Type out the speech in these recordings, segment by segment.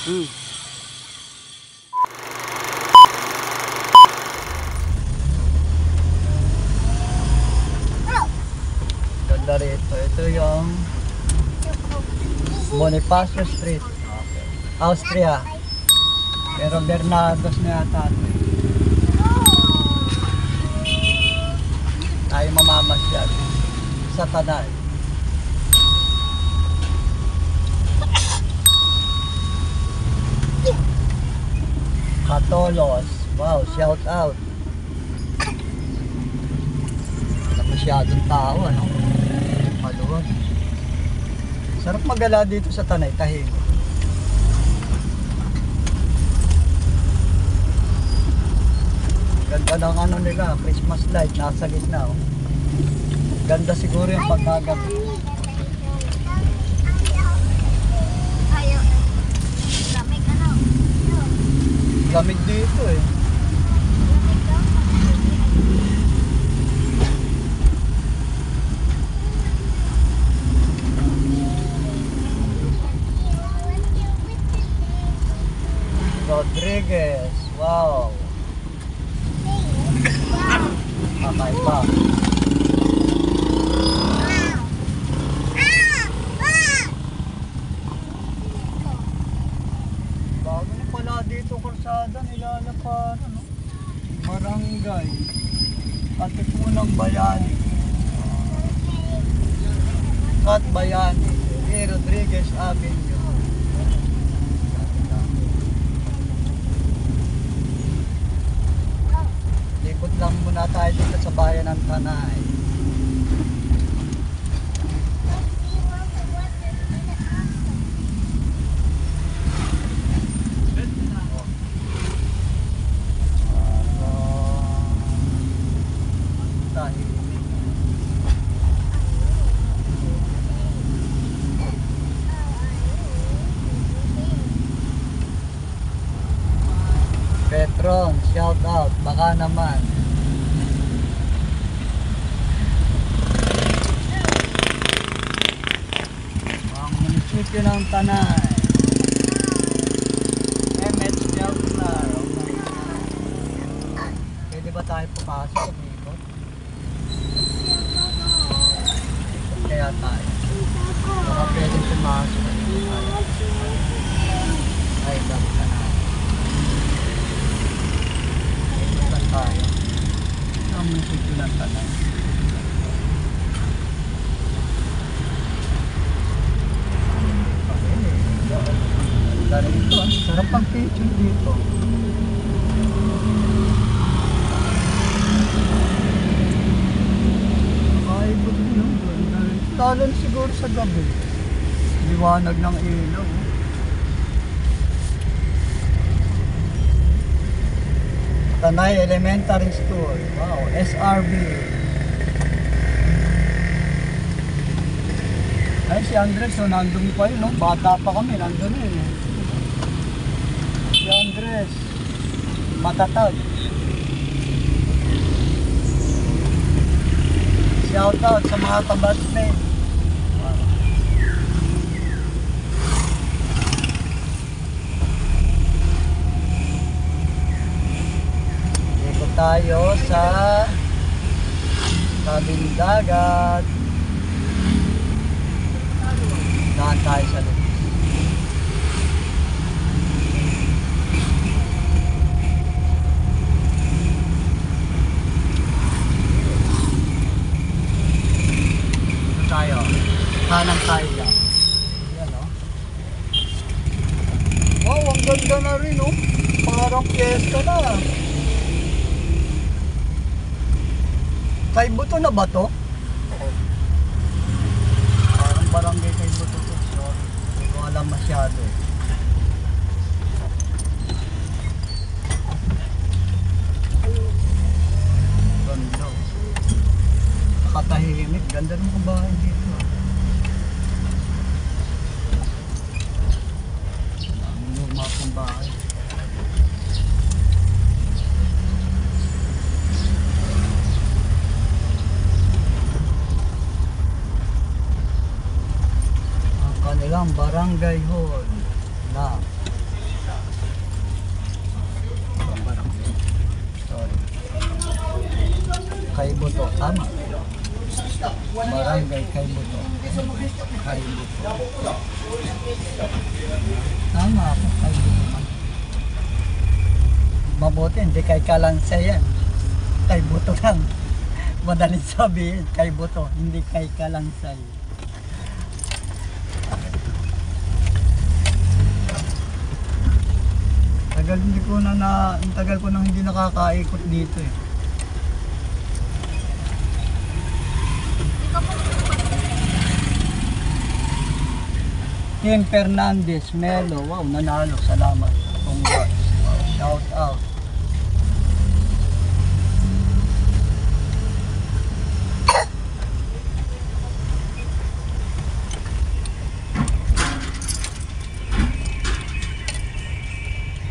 Ganda rito. Ito yung Bonifacio Street. Okay. Austria. Pero Bernardos na yata. Tayo mamamasyal sa Tanay. Katolos. Wow, shout out. Wala masyadong tao, ano? Maluwag. Sarap magala dito sa Tanay, tahimik. Ganda ng ano nila, Christmas light, nasa gitna. Oh. Ganda siguro yung pagkagabi. Lamig dito eh. Rodriguez, wow. Kakaiba. Bago na pala dito kursada nilalaparan, no? Barangay Katipunang Bayani. Kat Bayani, Rodriguez Avenue. Ikot lang muna tayo dito sa bayan ng Tanay. Petron, shout out, baka naman. Ang munisipyo ng Tanay. MH Delmar. Pwede ba tayo pumasok dito? Kaya tayo. Baka pwede pumasok. Ay, baka na. Tayo. Ang munisipyo ng Tanay. Dito, sarap ang picture dito. Nakaibot din yung doon. Lalo siguro sa gabi. Liwanag ng ilaw. Tanay Elementary School. Wow, SRB. Ay, si Andres, so nandun pa yun, no? Bata pa kami, nandun yun. Si Andres, matatag. Shout out sa mga kabatmate. Dito tayo sa tabing dagat. Daan tayo sa loob. Tayo. Kanan tayo lang. Yan o. Wow, ang ganda na rin o. Parang piyesta na. Kay Buto na ba to? Parang barangay kay Buto to. So, hindi ko alam masyado. Ganda. Nakatahimik. Ganda ng bahay dito. Ang luma kong bahay. Ang kanilang barangay hall na Kaibuto, tama. Barangay Kaibuto. Kaibuto. Tama ako, Kaibuto man. Mabuti, hindi kay Kalansay yan. Kaibuto lang. Madaling sabihin, Kaibuto, hindi kay Kalansay. Tagal ko nang hindi nakakaikot dito eh. Kim Fernandez, Melo, wow, nanalo, salamat. Congrats, wow, shout out.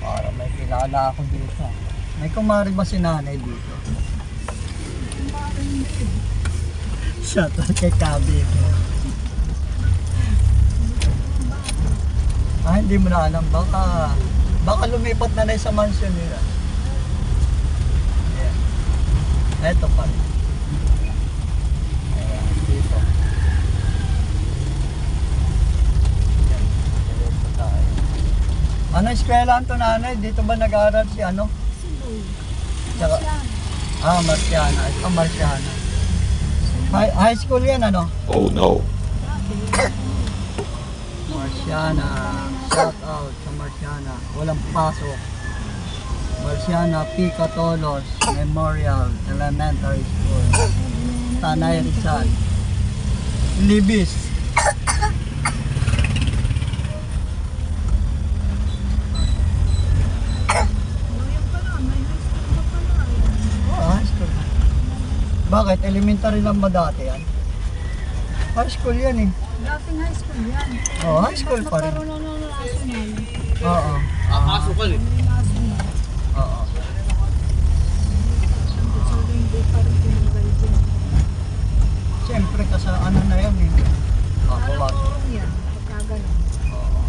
Para may kilala ako dito. May kumari ba si nanay dito? Shout out kay Kabi. Hindi mo na alam. Baka lumipat na sa mansion nila. Yeah. Eto pa rin. Ayan, dito. Ayan, dito tayo. Ano eskwelahan to nanay? Dito ba nag-aaral si ano? Tsaka, Marciana. Ito Marciana. High school yan ano? Oh no. Marciana, shout out sa Marciana, walang pasok. Marciana P. Catolos Memorial Elementary School, Tanay Rizal, Libis. High school. Bakit? Elementary lang ba dati yan? High school yan eh. Dating high school yan. Oh, high school pa rin. Nagkaroon ng national. Oo. Pasok ka May national. Oo. So, hindi pa rin pinagalit yun. Siyempre kasi ano na yan eh. Parang Pasok. turong yan. Pagkaganon. Oo.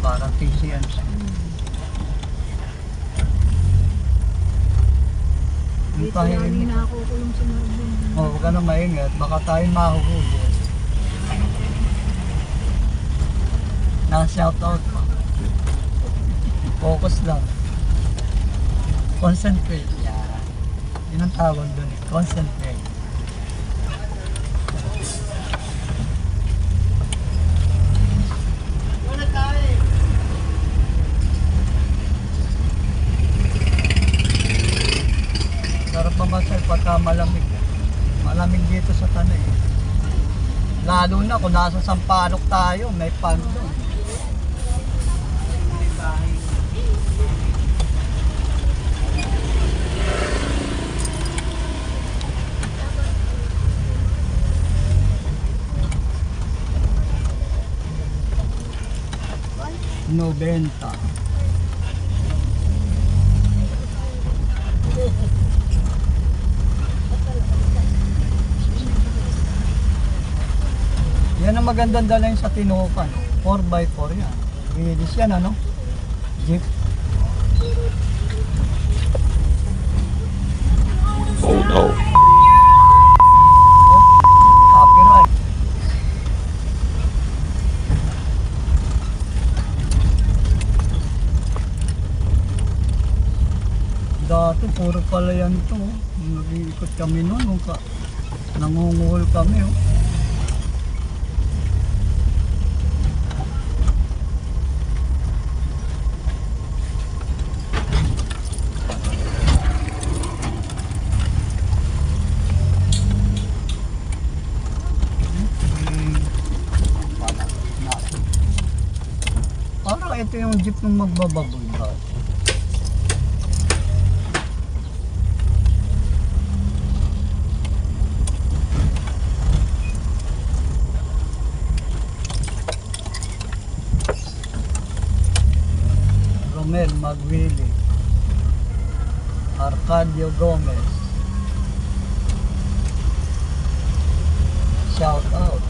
Parang TCM. Dito lagi na ako kulong sa Marbon. Oh, huwag ka na maingat. Baka tayo mahuhuli. Na-shoutout pa. Focus lang. Concentrate. Yan. Yun ang tawag doon eh. Concentrate. Sarap mamasal pagka malamig. Malamig dito sa Tanay. Lalo na kung nasa Sampaloc tayo, may pan doon. Nobenta. Yan ang magandang dalhin sa Tinupan. 4x4 yan. Release yan ano? Jeep. Oh no. Copyright. Dati puro pala yan to. Nag-iikot kami noon. Nangunguhol kami. Oh. Parang ito yung jeep ng magbababoy dati. Romel Magwili, Arcadio Gomez, shout out.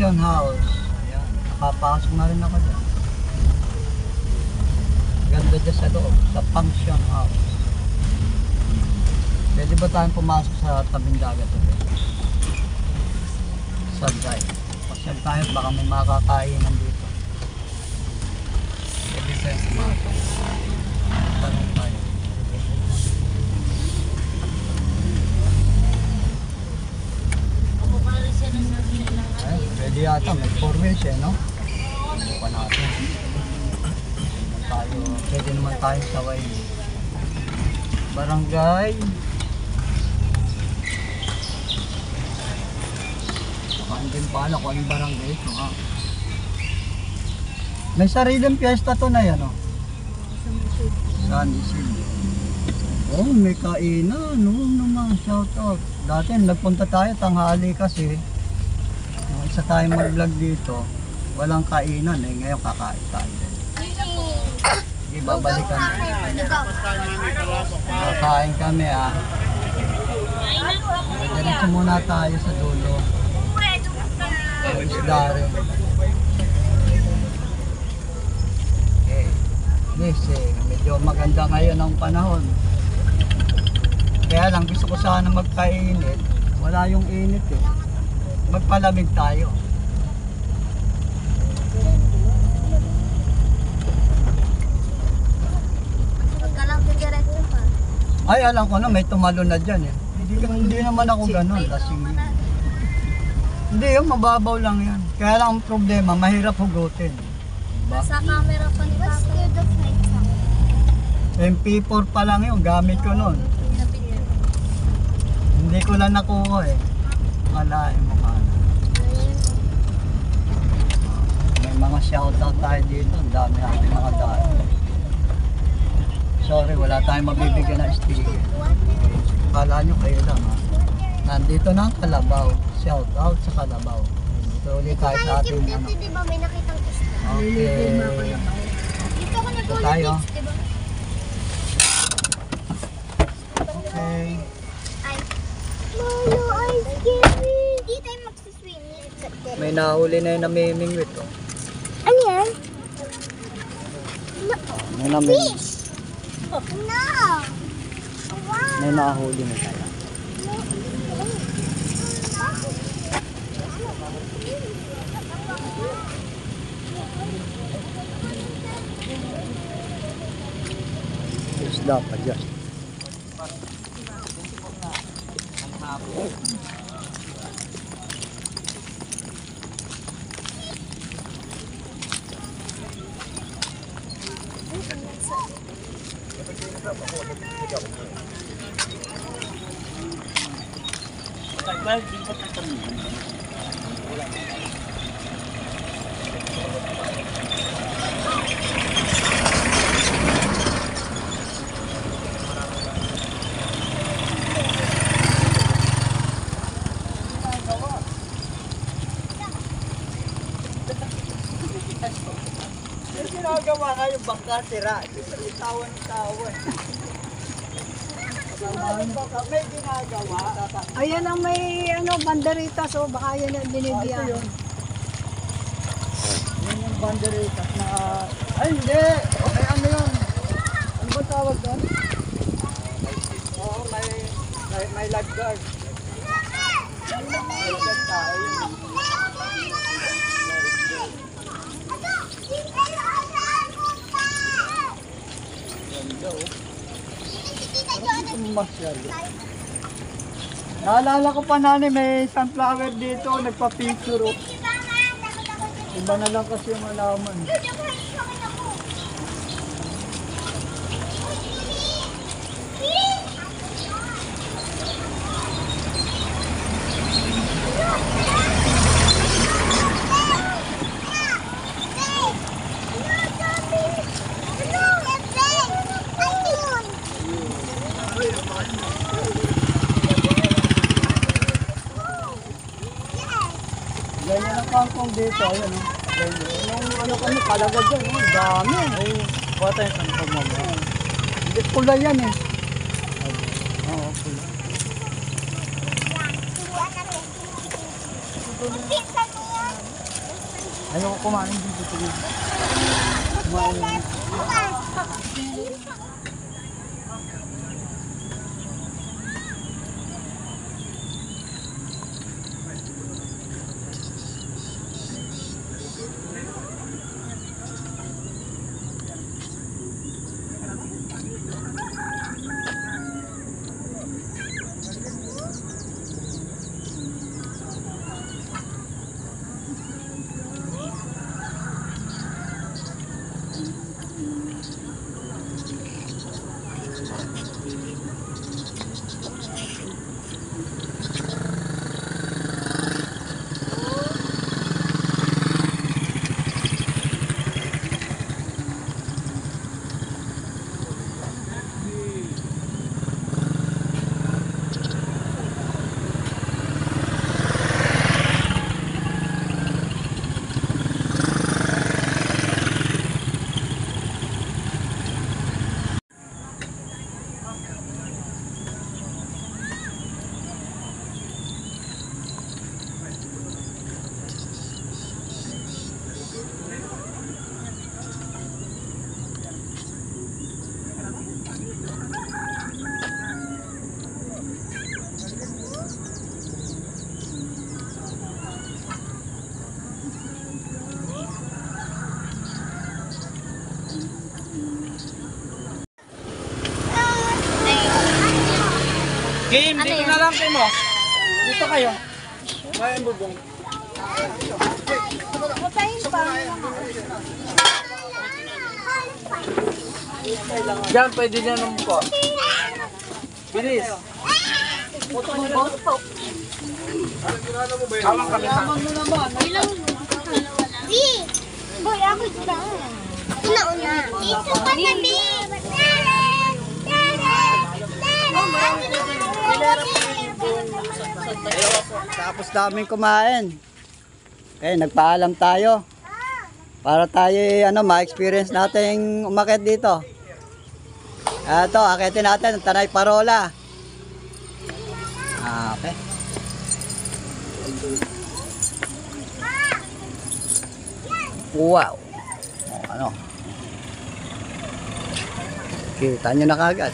function house. Ayan, nakapasok na rin ako dyan. Ganda dyan sa loob, sa function house. Pwede ba tayong pumasok sa tabing dagat ito? Sa drive. Pasyal tayo, baka may makakainan dito. Pwede tayo pumasok. Tanong tayo. Ay, pwede yata, may 4 wheels eh, no? Subukan natin. Pwede naman tayo saway. Barangay. Hindi pa alam kung anong barangay ito, ha? May sariling piyesta to na yan, oh. San Isidro. Oh, may kainan. Oo naman, shout out. Dati nagpunta tayo, tanghali kasi. Nung isa tayo mag-vlog dito, walang kainan eh. Ngayon kakain tayo. Sige, babalik kami. Kakain kami, ah. Diretso muna tayo sa dulo. Isda rin. Okay. Yes, medyo maganda ngayon ang panahon. Kaya lang gusto ko sana magkainit. Wala yung init eh. Magpalamig tayo. Ay, alam ko na may tumalo na dyan eh. Hindi naman ako ganun. Lasing. Hindi yun, mababaw lang yan. Kaya lang ang problema, mahirap hugutin. Diba? Sa camera pa ni Papa. MP4 pa lang yun, gamit ko nun. Hindi ko lang nakuha eh. Malain mo ka. May mga shoutout tayo dito, ang dami natin nakadaan. Sorry, wala tayong mabibigyan na sticker. Kala nyo kayo lang ha. Nandito na ang Kalabaw. Shout out sa Kalabaw. So ulit tayo sa ating ano. Di ba may nakitang isda? Okay. Dito ako Ito tayo. di ba? Okay. Ay. Molo, ay scary. Di tayo magsiswimming. May nahuli na yung namimingwit oh. Ano yan? May namimingwit. Fish! No! Wow! May nahuli na tayo. Isda pa dyan. Ginagawa kayo bangka sira. Itawan-tawan. May ginagawa. Ayan ang may banderita, so baka yan ang binibigyan. Yan yung banderitas na... Ay, hindi! May ano yun? Ano ba tawag doon? Oo, may lifeguard. May lifeguard tayo. Ganda oh. Masyado. Naalala ko pa nanay, may sunflower dito, nagpa-picture oh. Iba na lang kasi yung alaman. Ganyan ang kangkong dito, ayan oh. Ganyan. Yung ano kami, kalagad dyan, oh. Dami. Ay, kuha tayo sa kangkong mo. Hindi, pula yan eh. Oo, pula. Pinsan mo yan? Ayoko kumain dito. Kumain. Game, dito na lang kayo mo. Dito kayo. Ngayon bubong. Matayin pa. Diyan, pwede dyan naman po. Bilis. Tawang kami sa... Boy, ako dito. Una. Dito pa na, B. Tapos namin kumain. Okay, nagpaalam tayo. Para tayo ma-experience natin umakyat dito. Ito, akitin natin ang Tanay Parola. Okay. Wow. Kita nyo na kagad.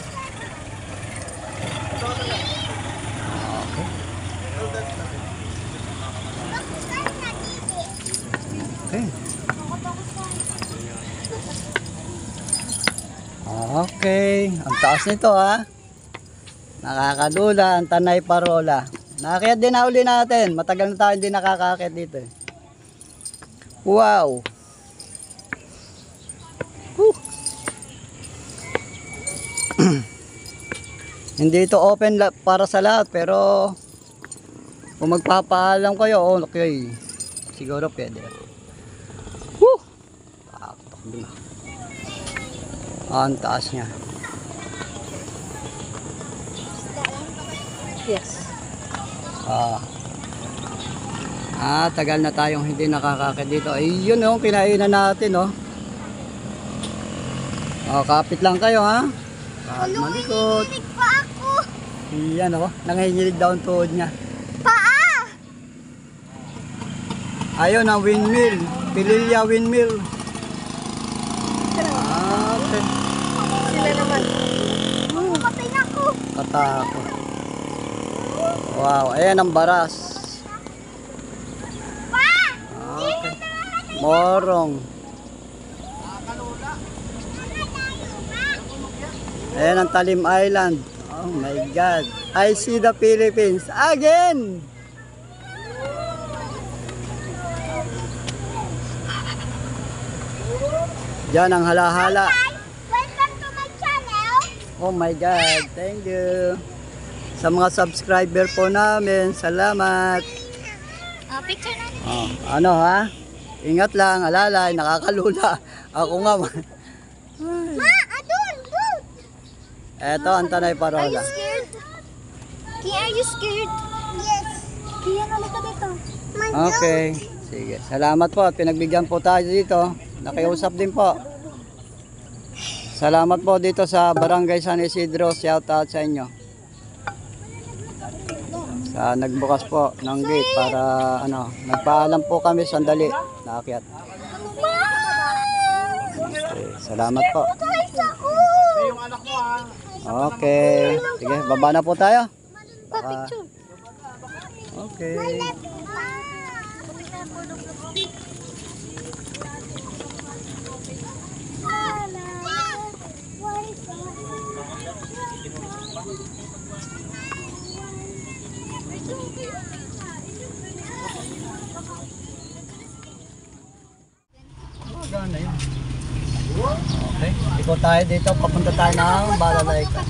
Okay. Okay, ang taas nito ha. Nakakadula ang Tanay Parola. Nakakit din na uli natin. Matagal na tayo hindi nakakakit dito. Wow. Hindi ito open para sa lahat pero kung magpapaalam kayo, okay. Siguro pwede. Woo! Takbo na. Ang taas niya. Yes. Tagal na tayong hindi nakakakit dito. Ay, yun yung kinainan natin, oh. Kapit lang kayo, ha? Malikot. Pa ako. Yan, oh. Nanginginig daw ang tuhod niya. Paa! Ayun, ang windmill. Pililya windmill. Okay. Sila naman. Patay na ako. Katakot. Wow, ayan ang baras. Okay. Morong. Ayan ang Talim Island. Oh my God. I see the Philippines again. Diyan ang halahala. Welcome to my channel. Oh my God. Thank you. Sa mga subscriber po namin, salamat. Picture na. Ano ha? Ingat lang, alalay, nakakalula. Ako nga. Ma, adun, boat. Eto ang Tanay Parola. Scared? Kia, are you scared? Yes. Kia, nalika dito. Okay. Sige. Salamat po at pinagbigyan po tayo dito. Nakiusap din po. Salamat po dito sa Barangay San Isidro. Shout out sa inyo. Sa nagbukas po ng gate para nagpaalam po kami sandali. naakyat. Okay, salamat po. Yung anak mo ha. Okay. Sige, baba na po tayo. Okay. Gana yun. Okay. Ikot tayo dito. Papunta tayo ng Balalayka.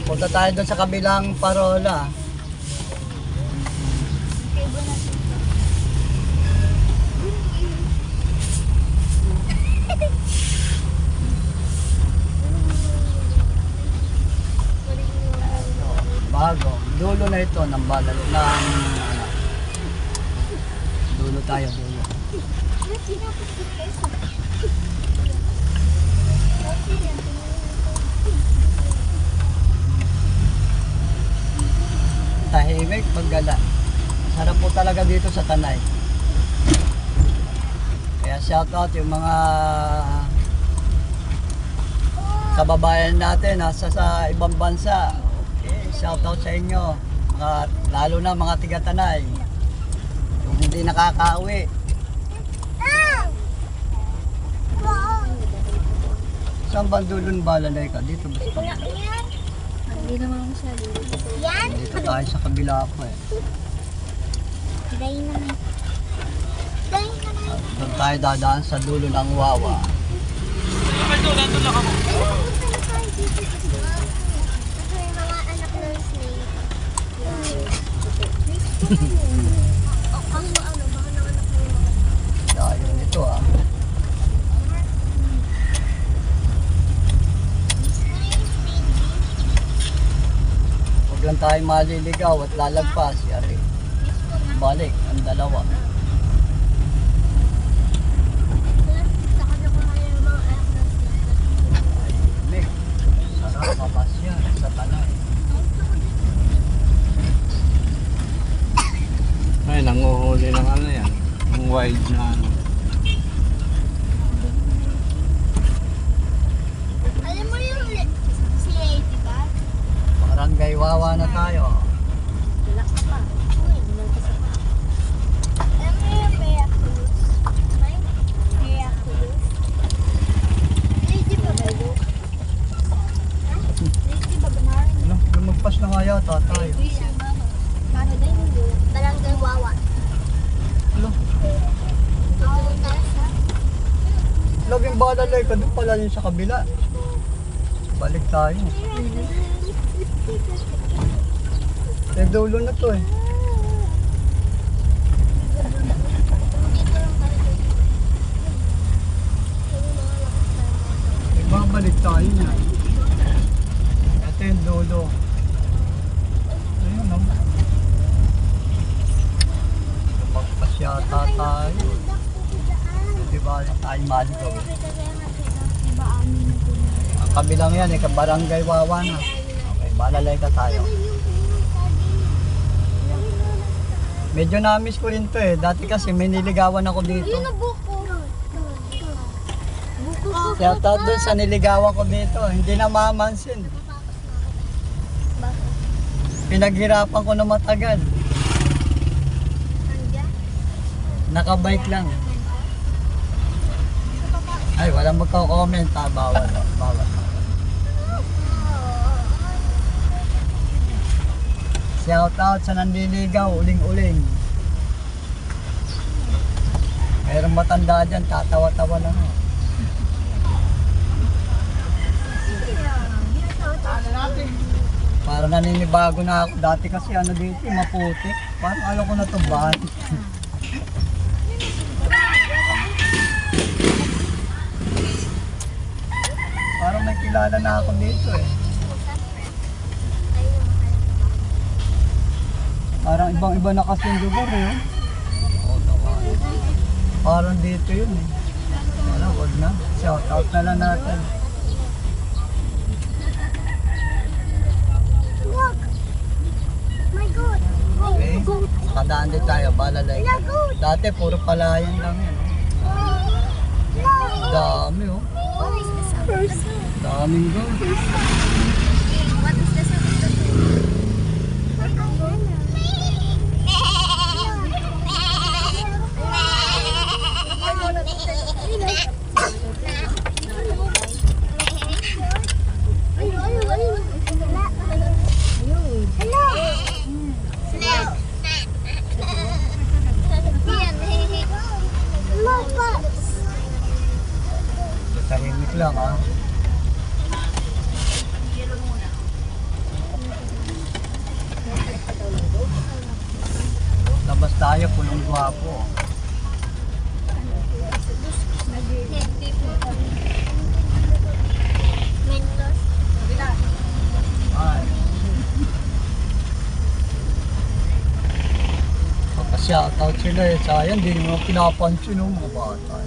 Punta tayo doon sa kabilang parola. Bago. Dulo na ito ng Balalayka. Dulo tayo. Dulo. Tahimik, paggala. Sarap po talaga dito sa Tanay. Kaya shout out yung mga kababayan natin nasa sa ibang bansa. Okay, shout out sa inyo. Lalo na mga tiga Tanay. Yung hindi nakakauwi. Saan ba dulon Balalayka? Dito ba sa kabila? Hindi naman masyado. Yan? Dito tayo sa kabila ako eh. Dahil naman. Dahil naman. Doon tayo dadaan sa dulo ng Wawa. Nandun lang ako. Ito yung mga anak ng snake. O kaso ano, baka nanganak mo yung mga. Dahil nito ah. Huwag lang tayo maliligaw at lalagpas. Yari. Balik ang dalawa. Sa kanya ko kaya yung mga anak ng snake. Nick, sarap mapasya sa Tanay. Ay, nanguhuli ng ano yan. Yung wild na ano. Alam mo yung si Lady ba? Barangay Wawa na tayo. Relax ka pa. Uy, relax ka pa. Alam mo yung Miraculous? May Miraculous? Lady ba ba? Lady ba ba na? Ano? Lumagpas na nga yata tayo. Paano din yun? Barangay Wawa. Ano? Laging Balalayka doon pala yun sa kabila. Balik tayo. Eh, dulo na to eh. Babalik tayo na. Ito yung dulo. Ayun naman. Magpas yata tayo. Diba tayo maligaw. Ang kabilang yan eh, Barangay Wawa na. Okay, Balalayka tayo. Medyo na-miss ko rin to eh. Dati kasi may niligawan ako dito. Shout out dun sa niligawan ko dito. Hindi na mamansin. Pinaghirapan ko na matagal. Nakabike lang. Ay, walang magko-comment ha. Bawal. Bawal. Shout out sa nanliligaw, uling-uling. Mayroong matanda dyan, tatawa-tawa lang. Para naninibago na ako. Dati kasi ano dito, maputik. Parang alam ko na ito ba? Parang may kilala na ako dito eh. Parang ibang-iba na kasi yung lugar eh. Parang dito yun eh. Wala, wag na. Shout out na lang natin. Look! My God! Okay. Nakadaan din tayo, Balalay. Dati puro palayan lang yan. Dami oh. What is the sound of the two? Daming gold. What is the sound of the two? Tahimik lang ah. Labas tayo, punong gwapo. Ay. Shoutout sila eh. Sayang, di naman pinapansin ng mga bata.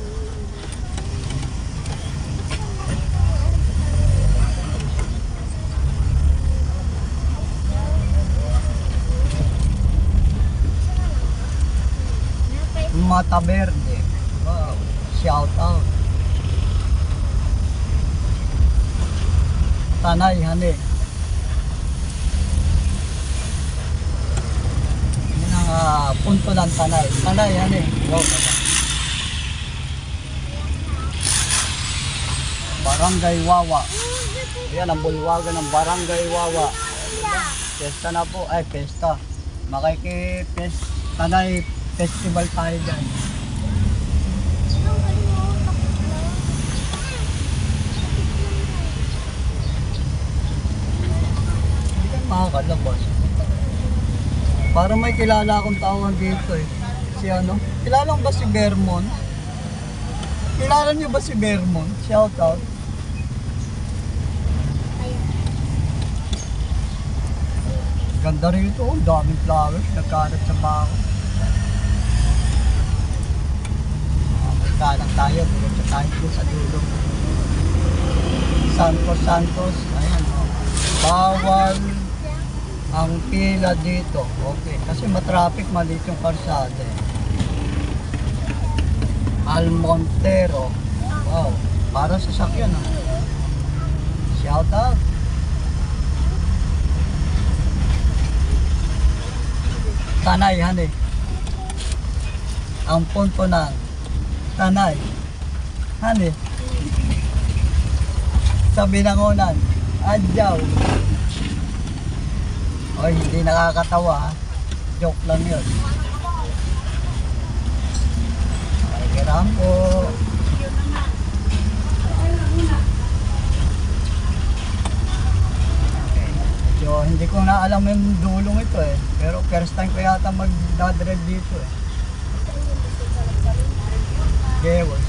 Mata Verde. Wow. Shoutout. Tanay, hane. Yan ang punto ng Tanay. Tanay, hane. Wow. Barangay Wawa. Yan ang bulwagan ng Barangay Wawa. Pesta na po. Ay, pesta. Tanay Festival tayo dyan. Hindi ka makakalabas. Para may kilala akong tawag dito eh. Si ano? Kilala mo ba si Bermon? Kilala niyo ba si Bermon? Shout out. Ganda rito. Ang daming flowers. Nagkalat sa bako. Kalang tayo, diretso tayo doon sa dulo. Santos. Ayan o. Bawal ang pila dito. Okay. Kasi matraffic, maliit yung karsada eh. Almontero. Wow. Para sa sakyan o. Shout out. Tanay, hane. Ang punto ng Tanay. Hane. Sabi ng unan. Adyaw. Oy, hindi nakakatawa ha. Joke lang yun. Ay, kiram po. Okay. Medyo hindi ko na alam yung dulong ito eh. Pero first time ko yata mag-dadrive dito eh. Gewers.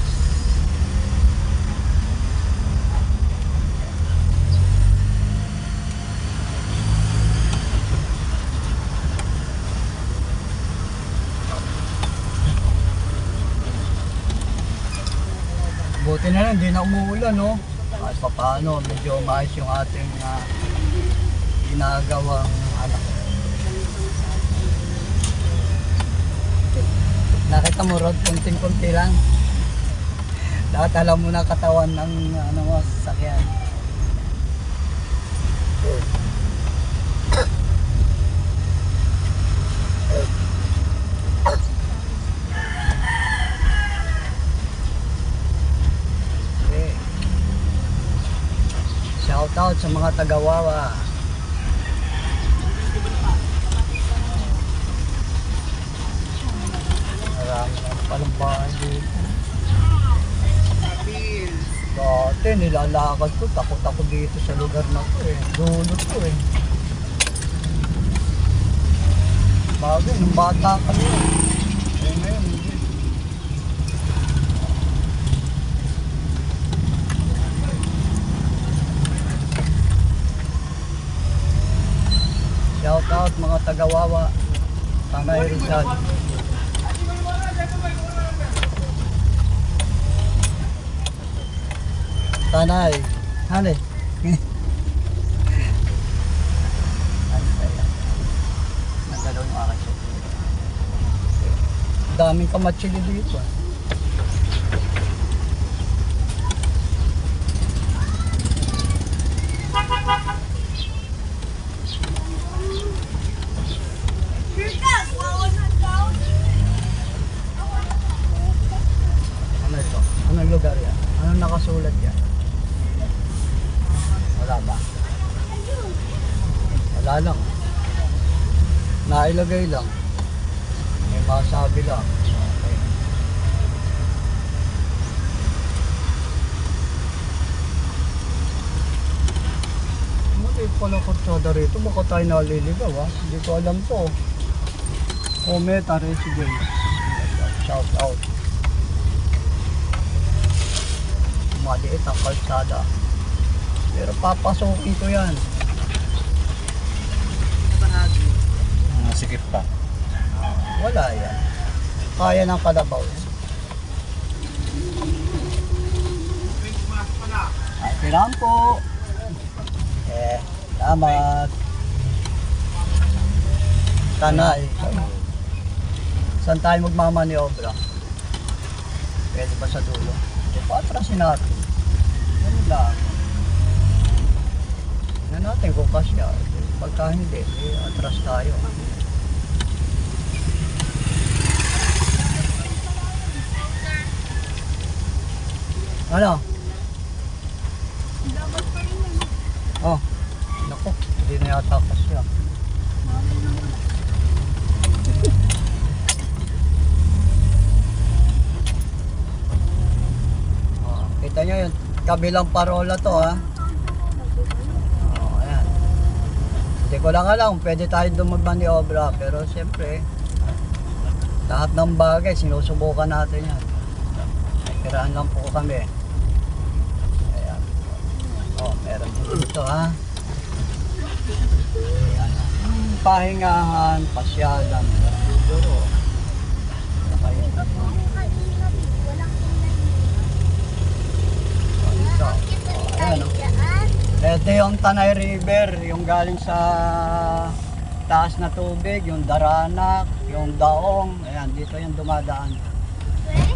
Buti na lang, hindi na umuulan, no? At paano, medyo maayos yung ating ginagawang anak. Nakita mo, Rod, kunting-kunti lang. Lahat alam mo na katawan ng sasakyan. Okay. Shout out sa mga taga-Wawa. Marami na palang bahay dito. Dati nilalakad ko, takot ako dito sa lugar na to eh. Dulo to eh. Bagay, nung bata kami eh. Eh ngayon, hindi. Shout out mga taga-Wawa. Tanay Rizal. Tanay, hane. Ano kaya? Nagalaw yung akin. Daming kamatsili dito. Ano ito? Anong lugar yan? Anong nakasulat yan? Wala ba? Wala lang. Nailagay lang. May masabi lang. Okay. Mali pala kutsada rito. Baka tayo naliligaw ha. Hindi ko alam to. Cometa Residence. Shout out. Maliit ang kalsada. Pero papasukin ko yan. Sikip pa. Wala yan. Kaya ng kalabaw yan. Ay, tirahan po. Salamat. Tanay. Saan tayo magmamaniobra? Pwede ba sa dulo? Patrasin natin. Ano lang. Tignan natin kung kasya. Pagka hindi, atras tayo. Ano? Oh, naku, hindi na yata kasya. Oh, kita nyo yung kabilang parola to ha. Oh, ayan. Hindi ko lang alam, pwede tayo dumagmaniobra, pero siyempre, lahat ng bagay, sinusubukan natin yan. Kiraan lang po kami. Ayan. Oh, meron po dito ha. Ayan. Pahingahan, pasyalan. Siguro. Ayan. Ayan. Ito yung Tanay River, yung galing sa taas na tubig, yung Daranak, yung Daong. Ayan, dito yung dumadaan.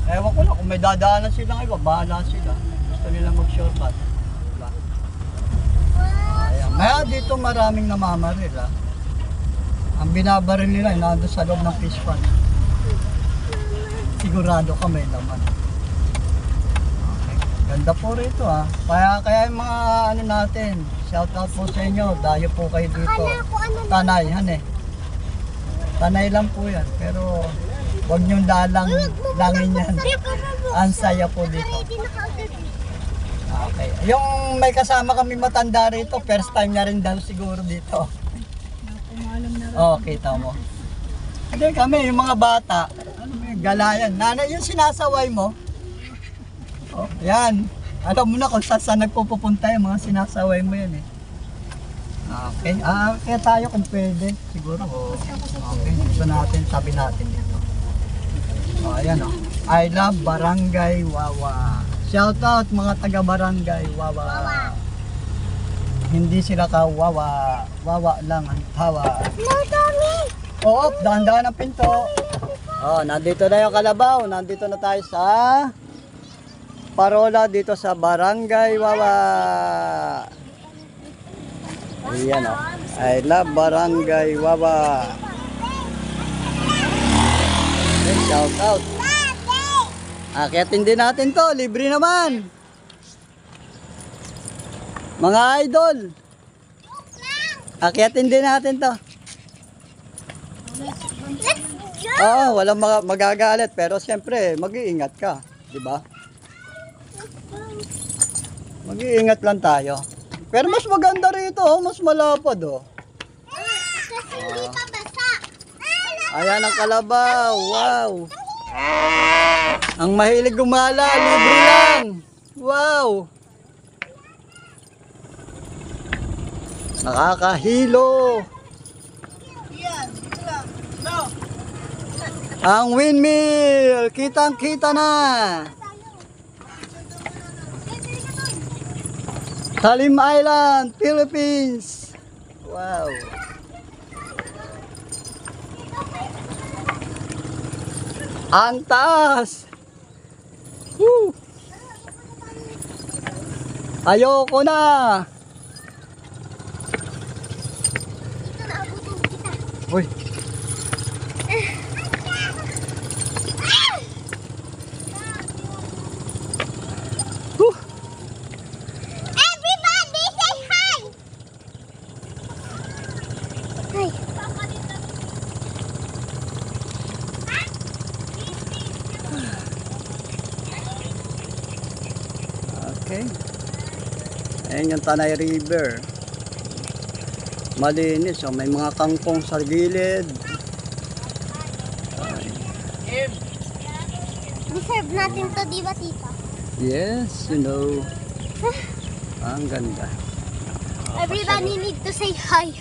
Ewan ko lang, kung may dadaanan silang iba, bahala sila. Gusto nila mag-shortcut. Diba? Ayan. Kaya dito maraming namamaril ha. Ang binabaril nila ay nandun sa loob ng fish pond. Sigurado kami naman. Okay. Ganda po rito ha. Kaya yung mga ano natin, shout out po sa inyo. Dayo po kayo dito. Tanay, han eh. Tanay lang po yan. Pero huwag niyong langin yan. Ang saya po dito. Okay. Yung may kasama kami matanda rito, first time na rin daw siguro dito. Oh, kita mo. Hindi kami, yung mga bata, ano ba yung galayan. Nanay, yung sinasaway mo. Oh, yan. Alam mo na kung saan nagpupunta yung mga sinasaway mo yan eh. Okay. Kaya tayo kung pwede. Siguro. Okay. Gusto natin, sabi natin dito. Oh, ayan oh. I love Barangay Wawa. Shout out mga taga Barangay Wawa. Hindi sila kawawa. Wawa lang ang tawa. Oo, dahan-dahan ang pinto. Oh, nandito na yung kalabaw. Nandito na tayo sa parola dito sa Barangay Wawa. Ayan oh. I love Barangay Wawa. Shout out. Akyatin din natin to, libre naman. Mga idol. Akyatin din natin to. Oo, walang magagalit pero siyempre mag-iingat ka, di ba? Mag-iingat lang tayo. Pero mas maganda rito, oh, mas malapad oh. Ayan ang kalabaw, wow. Ang mahilig gumala, libre lang. Wow. Nakakahilo. Ang windmill, kitang-kita na. Talim Island, Philippines. Wow. Ang taas! Woo! Ayoko na! Dito na abutin kita. Uy! Woo! Everybody say hi! Hi. Okay. Ayan yung Tanay River. Malinis. Oh. May mga kangkong sa gilid. Deserve natin to, di ba, tita? Yes, you know. Ang ganda. Everybody need to say hi.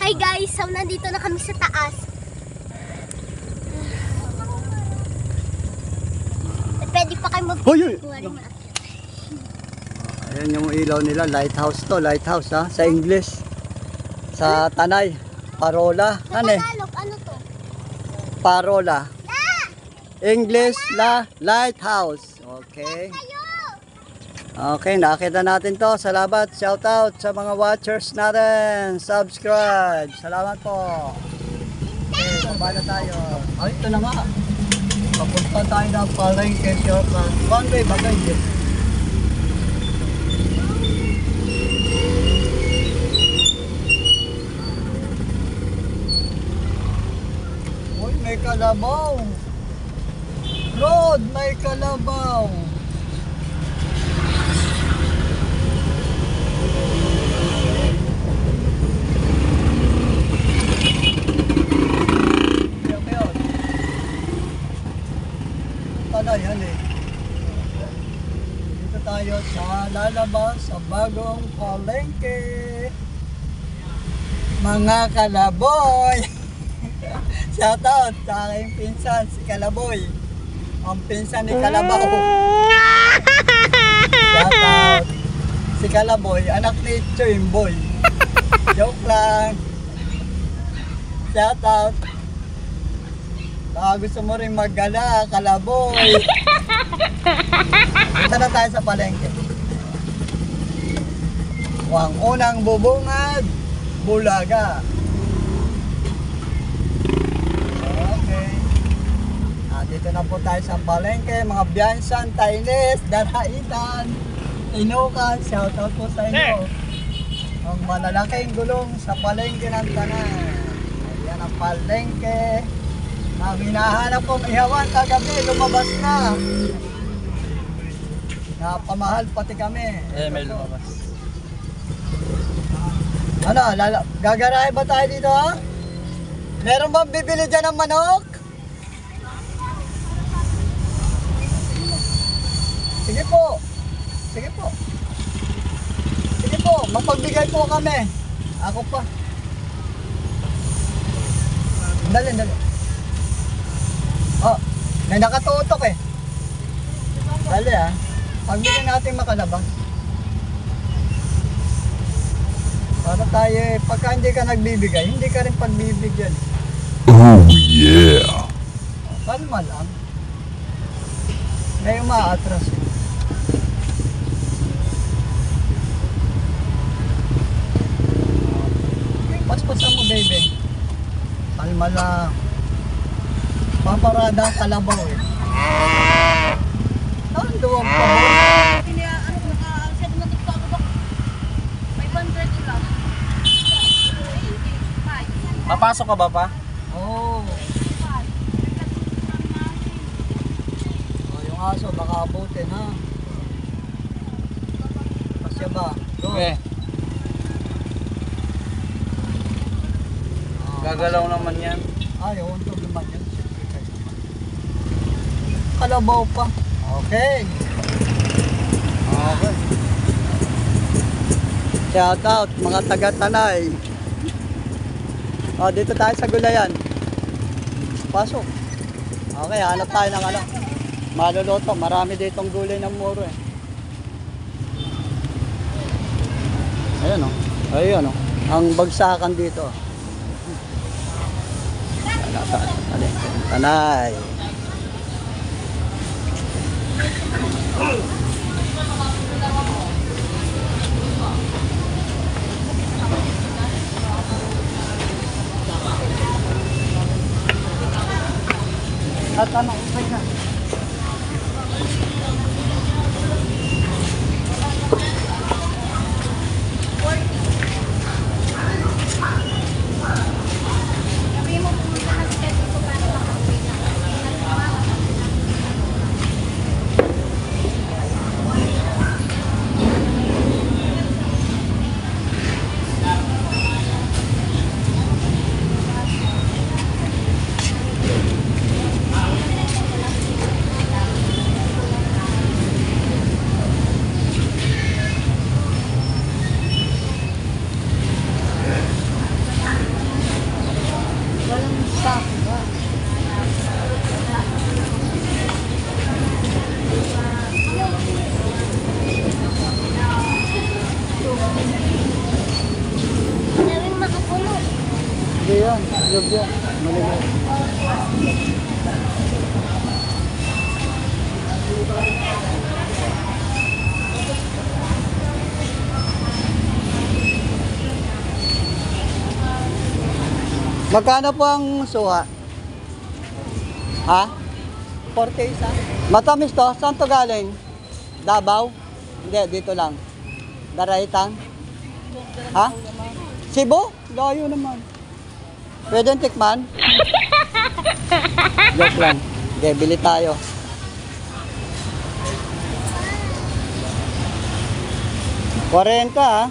Hi guys, so nandito na kami sa taas. Pwede pa kayo Hoy, hoy! mag-kuha. Ayan yung ilaw nila. Lighthouse to. Lighthouse ha. Sa English. Sa Tanay. Parola. Sa Ano eh? Tagalog, ano to? Parola. English la lighthouse. Okay. Kayo! Okay, nakita natin to. Salamat. Shout out sa mga watchers natin. Subscribe. Salamat po. Okay, baba na tayo. Ay, ito na nga. Papunta tayo ng Palengke. One way bagay din. Uy, may kalabaw. Rod, may kalabaw. Pala yan eh. Dito tayo sa lalabas sa bagong palengke. Mga kalaboy. Shout out sa aking pinsan si Kalaboy. Ang pinsan ni Kalabaw. Shout out. Si Kalaboy, anak ni Choyimboy. Joke lang. Shout out. Baka gusto mo rin maggala, Kalaboy. Punta na tayo sa palengke. Ang unang bubungad, Bulaga. Okay. Dito na po tayo sa palengke, mga Biyansan, Tainis, Daraitan, Inukan, shoutout po sa inyo. Ang malalaking gulong sa palengke ng Tanay. Ayan ang palengke. Ang hinahanap kong ihawan kagabi, lumabas na. Napamahal pati kami. May lumabas. Ano, gagarahe ba tayo dito ha? Meron bang bibili dyan ng manok? Sige po. Sige po. Sige po, mapagbigay po kami. Ako pa. Dali, dali. Oh, may nakatutok eh. Dali ah. Pagbigyan natin makalabas. Para tayo eh, pagka hindi ka nagbibigay, hindi ka rin pagbibigyan. Oh yeah. Kalma lang. May umaatras eh. Paspasan mo baby. Kalma lang. Paparada ang kalabaw eh. Nanduwag pa mo. Papasok ka ba pa? Oo. Yung aso baka abutin ha. Pasya ba? Go. Okay. Gagalaw naman yan. Ay, untog naman yan. Kalabaw pa. Okay. Okay. Shout out mga taga-Tanay. Dito tayo sa gulayan. Pasok. Okay, hanap tayo ng ano. Maluluto. Marami ditong gulay ng muro eh. Ayan o. Ayan o. Ang bagsakan dito. Tanay. At ano, okay na. Sabi mo pumunta na sila dito para makapay na. Walang stock ba? Daming makapuno. Hindi yan. Love yan. Maliit. Magkano po ang suha? Ha? 40 isa? Matamis to? Saan to galing? Davao? Hindi, dito lang. Daraitan? Ha? Cebu? Layo naman. Pwede tikman? Joke lang. Hindi, bili tayo. $40 ha?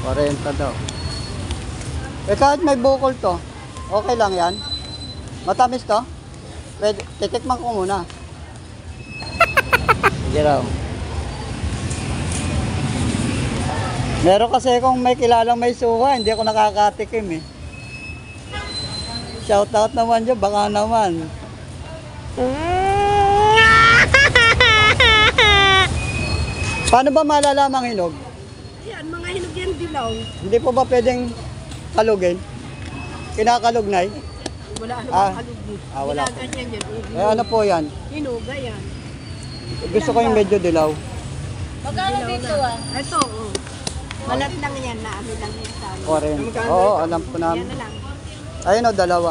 40 daw. Eh kahit may bukol to, okay lang yan. Matamis to? Pwede, titikman ko muna. Sige raw. Meron kasi kung may kilalang may suha, hindi ako nakakatikim eh. Shoutout naman dyan, baka naman. Paano ba malalamang hinog? Yan, mga hinog yan dilaw. Hindi po ba pwedeng kalugin? Kinakalugnay? Wala ano Ah. bang kalugi. Wala po. Ginaganyan yan. Eh ano po yan? Hinuga yan. Gusto ko yung medyo dilaw. Magkano dito ah? Ito, oh. Malat lang yan na ano lang yan sa amin. 40. Oo, alam ko Yan namin. na lang. Ayun o, dalawa.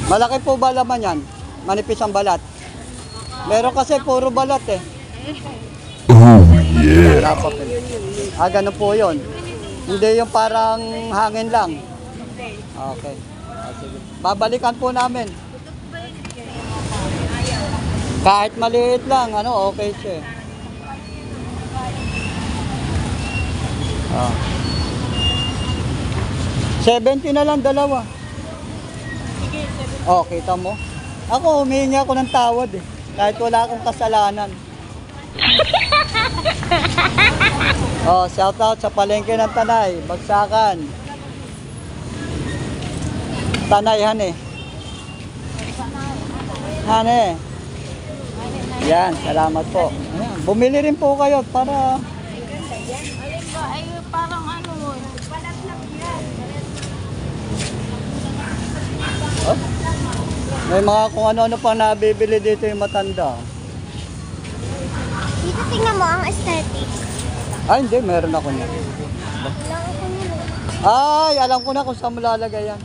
Malaki po ba laman yan? Manipis ang balat. Meron kasi puro balat eh. Oh yeah. Wala pa po. Ganun po yun. Hindi yung parang hangin lang. Okay. Sige. Babalikan po namin. Kahit maliit lang, okay siya eh. Ah. 70 na lang dalawa. Oh, kita mo? Ako, humihingi ako ng tawad eh. Kahit wala akong kasalanan. Oh, shout out sa palengke ng Tanay, Bagsakan. Tanay, hane. Hane. Yan, salamat po. Ayan, bumili rin po kayo para... Alin ba? Ay, parang ano mo. Balat lang yan. Oh, may mga kung ano-ano pa nabibili dito yung matanda. Dito tingnan mo ang aesthetics. Ay, hindi, meron ako niya. Wala ako nila. Ay, alam ko na kung saan mo lalagay yan.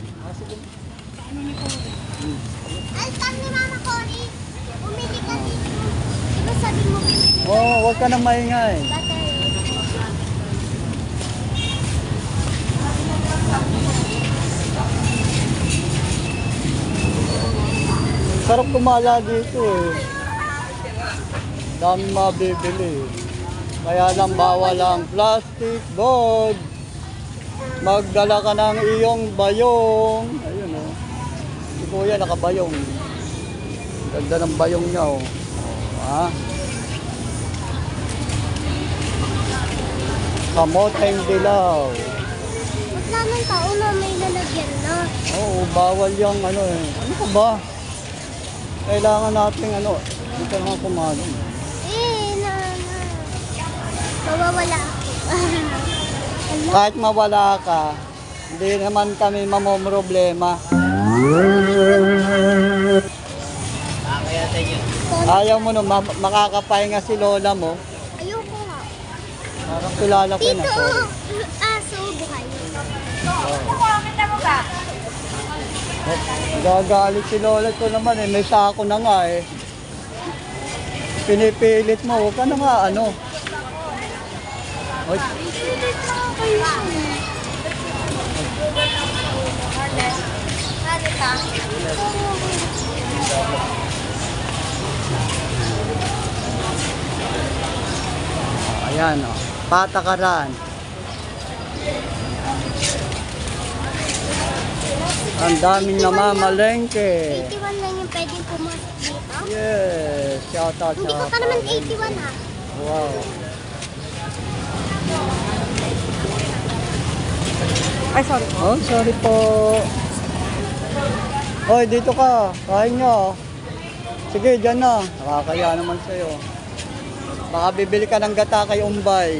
Ay, sabi ni Mama Cory, bumili ka dito. Diba sabi mo bumili ka? Oh, huwag ka nang maingay. Battery. Sarap kumala dito eh. Dami mabibili. Kaya lang bawal ang plastic bag. Magdala ka ng iyong bayong. Ayun oh. Si Kuya nakabayong. Ganda ng bayong niya oh. Ha? Kamoteng dilaw. Wala ng tao na may lalagyan na. Oo, bawal yung ano eh. Ano ka ba? Kailangan natin ano. Hindi ka naman kumano. Mawawala ako. Kahit mawala ka, hindi naman kami mamomroblema. Ayaw mo no, makakapahinga si lola mo. Ayoko nga. Parang kilala ko na, Tito, sorry. aso, buhay. Gagalit si lola ko naman eh, may sako na nga eh. Pinipilit mo, huwag ka na nga ano. Oy, ayan o, patakaran. Ang daming namamalengke. 81 lang yung pwedeng pumasok dito. Yes, shout out Hindi ko sa pa naman 81 ha. wow. Ay, sorry. Oh, sorry po. Hoy, dito ka. Kain nyo. Sige, dyan na. Nakakaya naman sa'yo. Baka bibili ka ng gata kay Umbay.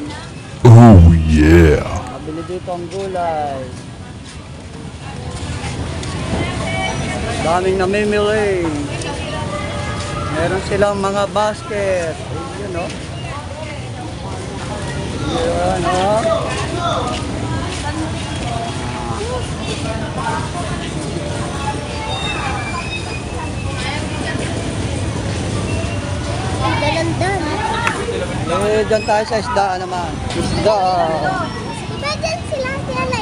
Oh yeah. Mabili dito ang gulay. Daming namimili. Meron silang mga basket. Ayun, no? Ayun, no? Dalandan. Eh, dyan tayo sa isdaan naman. Isda. Diba dyan sila Liza?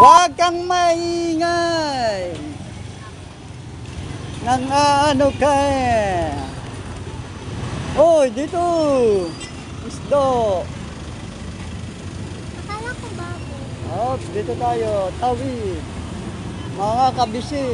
Huwag kang maingay! Nang ano ka eh. Hoy, dito! Isda! Akala ko bago. Oh, dito tayo. Tawid. Mga kabisi.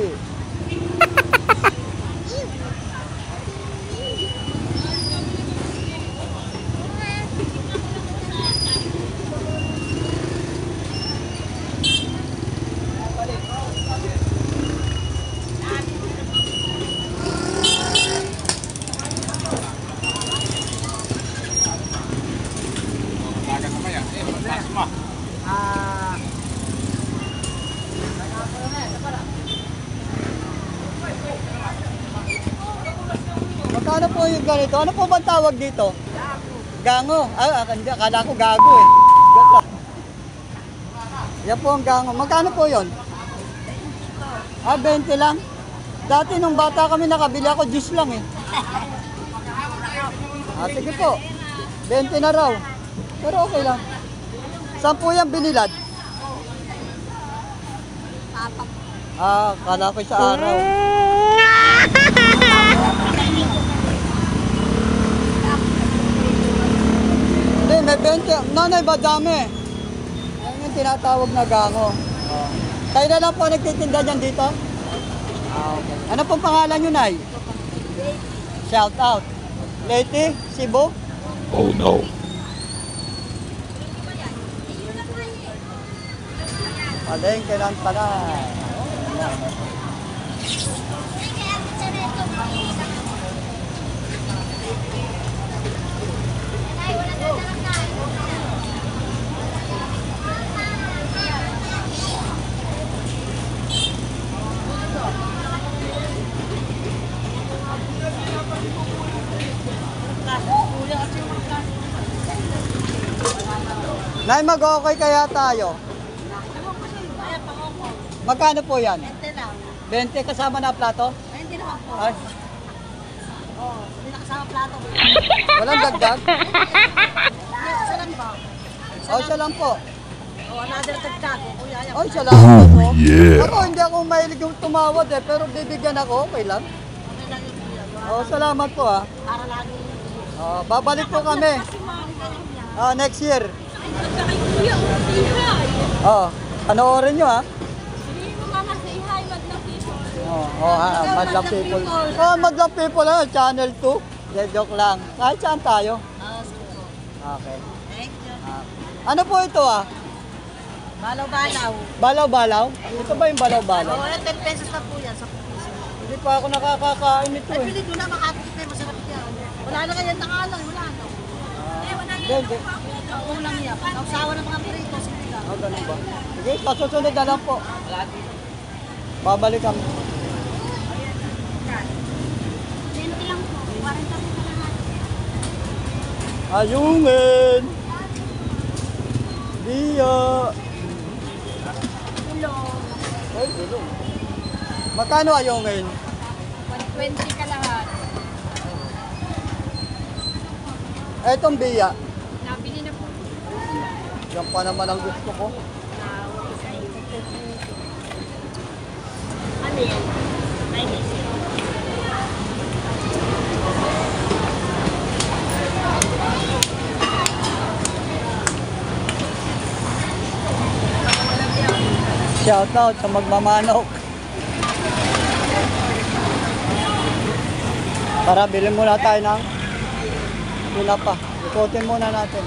Magkano po yung ganito? Ano po bang tawag dito? Gango. Hindi. Akala ko gago eh. Joke lang. Yan po ang gango. Magkano po yun? 20 lang? Dati nung bata kami nakabili ako, 10 lang eh. Sige po. 20 na raw. Pero okay lang. Saan po yan binilad? Kala ko sa araw. Hindi, may 20. Nanay ba dami? Yan yung tinatawag na gango. Kayo na lang po nagtitinda dyan dito? Okay. Ano pong pangalan nyo, Nay? Shout out. Lady, Cebu? Oh no. Palengke ng Tanay. Nay, mag-okay kaya tayo? Magkano po yan? 20 kasama na plato? Ay, hindi naman po. Ay, Hindi nakasama plato. walang dagdag? Isa lang ba? Siya lang po. Another dagdag. Kuya, yan. Salamat po. Oh yeah. Ako, hindi ako mahilig yung tumawad eh, pero bibigyan ako, okay lang. Okay lang yung kuya. Salamat po ah. Para lagi. Babalik po kami. Next year. Panoorin nyo ah. Madlang People. Madlang People, Channel 2. Joke lang. Kahit saan tayo. Okay. Thank you. Ano po ito ah? Balaw-balaw. Balaw-balaw? Ito ba yung balaw-balaw? 10 pesos na po yan. 10 pesos. Hindi pa ako nakakakain nito Ay, eh. pilit mo na makatipid. Masarap yan. Wala na ganyan tangalan. Wala na. Hindi. Ang ulang niya. Nausawa ng mga prito. Sige lang. Ganun ba? Sige, pasusunod na lang po. Babalik kami. 20 lang po. Ayungin. Dia. Tulong. Ay, gulong. Magkano ayungin? 120 ka lahat. Etong biya. Nabili na po. Yan pa naman ang gusto ko. Ano yan? Ay, Shout out sa magmamanok. Tara, bilhin muna tayo ng tinapa. Ikutin muna natin.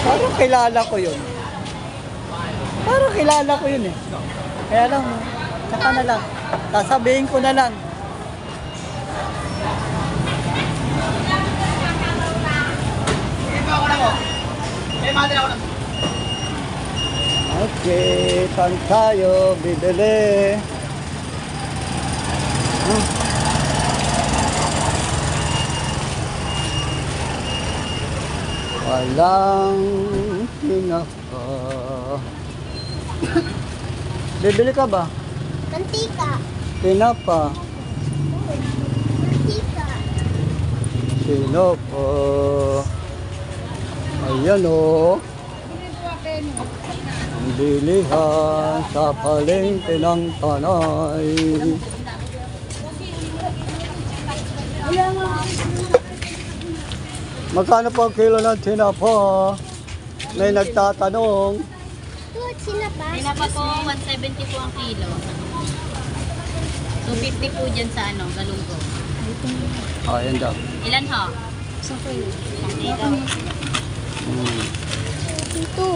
Parang kilala ko yun. Parang kilala ko yun eh. Kaya lang, saka na lang. Sasabihin ko na lang. Okay, saan tayo bibili? Walang tinapa. Bibili ka ba? Mantika. Tinapa. Mantika. Tinapa. Ayan o. Ang bilihan sa palengke ng Tanay. Magkano po ang kilo ng tinapa? May nagtatanong. Sila ba? Pinapa po, 170 po ang kilo. 250 po dyan sa ano, galunggo. Ayan daw. Ilan ho? Isang kilo. Ito.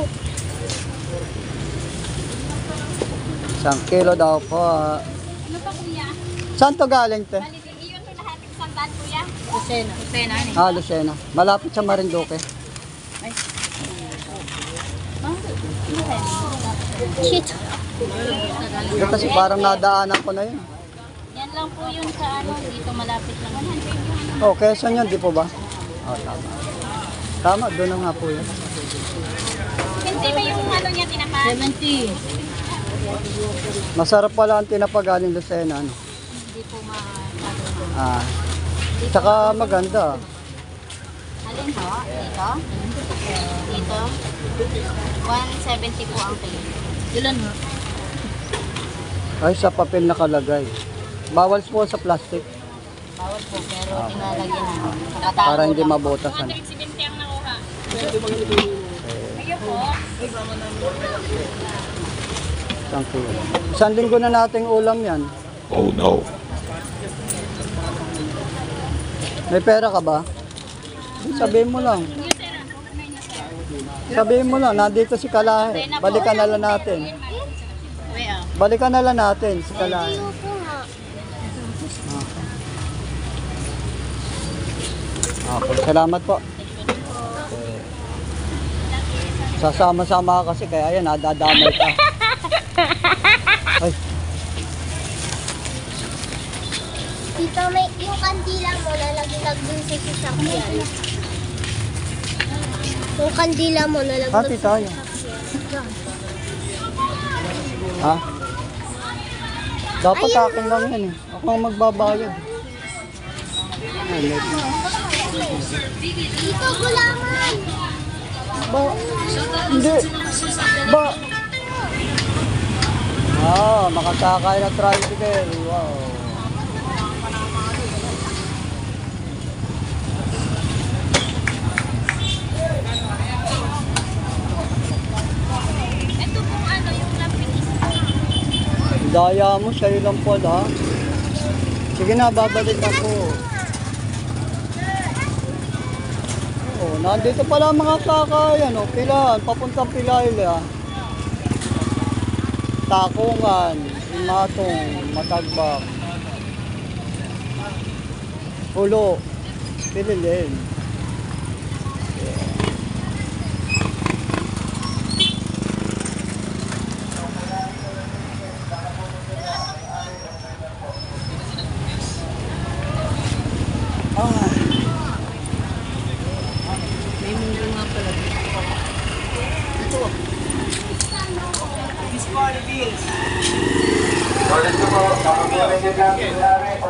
1 kilo daw po. Ano pa kuya? Saan to galing te? Bali, iyon po lahat ng sandaan kuya. Lucena. Lucena, ano eh? Ah, Lucena. Malapit sa Marinduque. Shit. Kasi parang nadaanan ko na yun. Yan lang po yun sa ano, dito malapit lang. Oh, Quezon yun, di po ba? Oh, tama. Tama, doon na nga po yun. Hindi ba yung ano niya tinapa? 70. Masarap pala ang tinapa galing Lucena, ano? Hindi po Ah. Tsaka maganda. Alin ho? Dito? Dito? 170 po ang kilo. Ilan ho? Ay, sa papel nakalagay. Bawal po sa plastic. Bawal po, pero tinalagyan na. Nakatago Para hindi lang. mabutas. Ano? 170 ang nakuha. Ayun po. Isang kilo. Isang linggo na nating ulam yan. Oh no. May pera ka ba? Sabihin mo lang. Sabihin mo lang, nandito si Kalahe. Balikan na lang natin. Well, Balikan na lang natin si Kalahe. Ayoko nga. Okay, salamat po. Sasama-sama ka kasi kaya yan, nadadamay ka. Ay, Dito may yung kandila mo nalaglag dun sa sasakyan. Yung kandila mo nalaglag hati tayo. Ha? Dapat akin lang yan eh. Ako ang magbabayad. Ay, Dito gulaman. Ba? Hindi. Ba? Ah, makasakay na tricycle. Wow. ito po ano, yung lapis. Daya mo, sa'yo lang pala. Sige na, babalik ako. Oh, nandito pala mga kakayan, oh, Pilahan, papuntang Pilayla. Takungan, Imatong, Matagbak. Pulo, Pililin.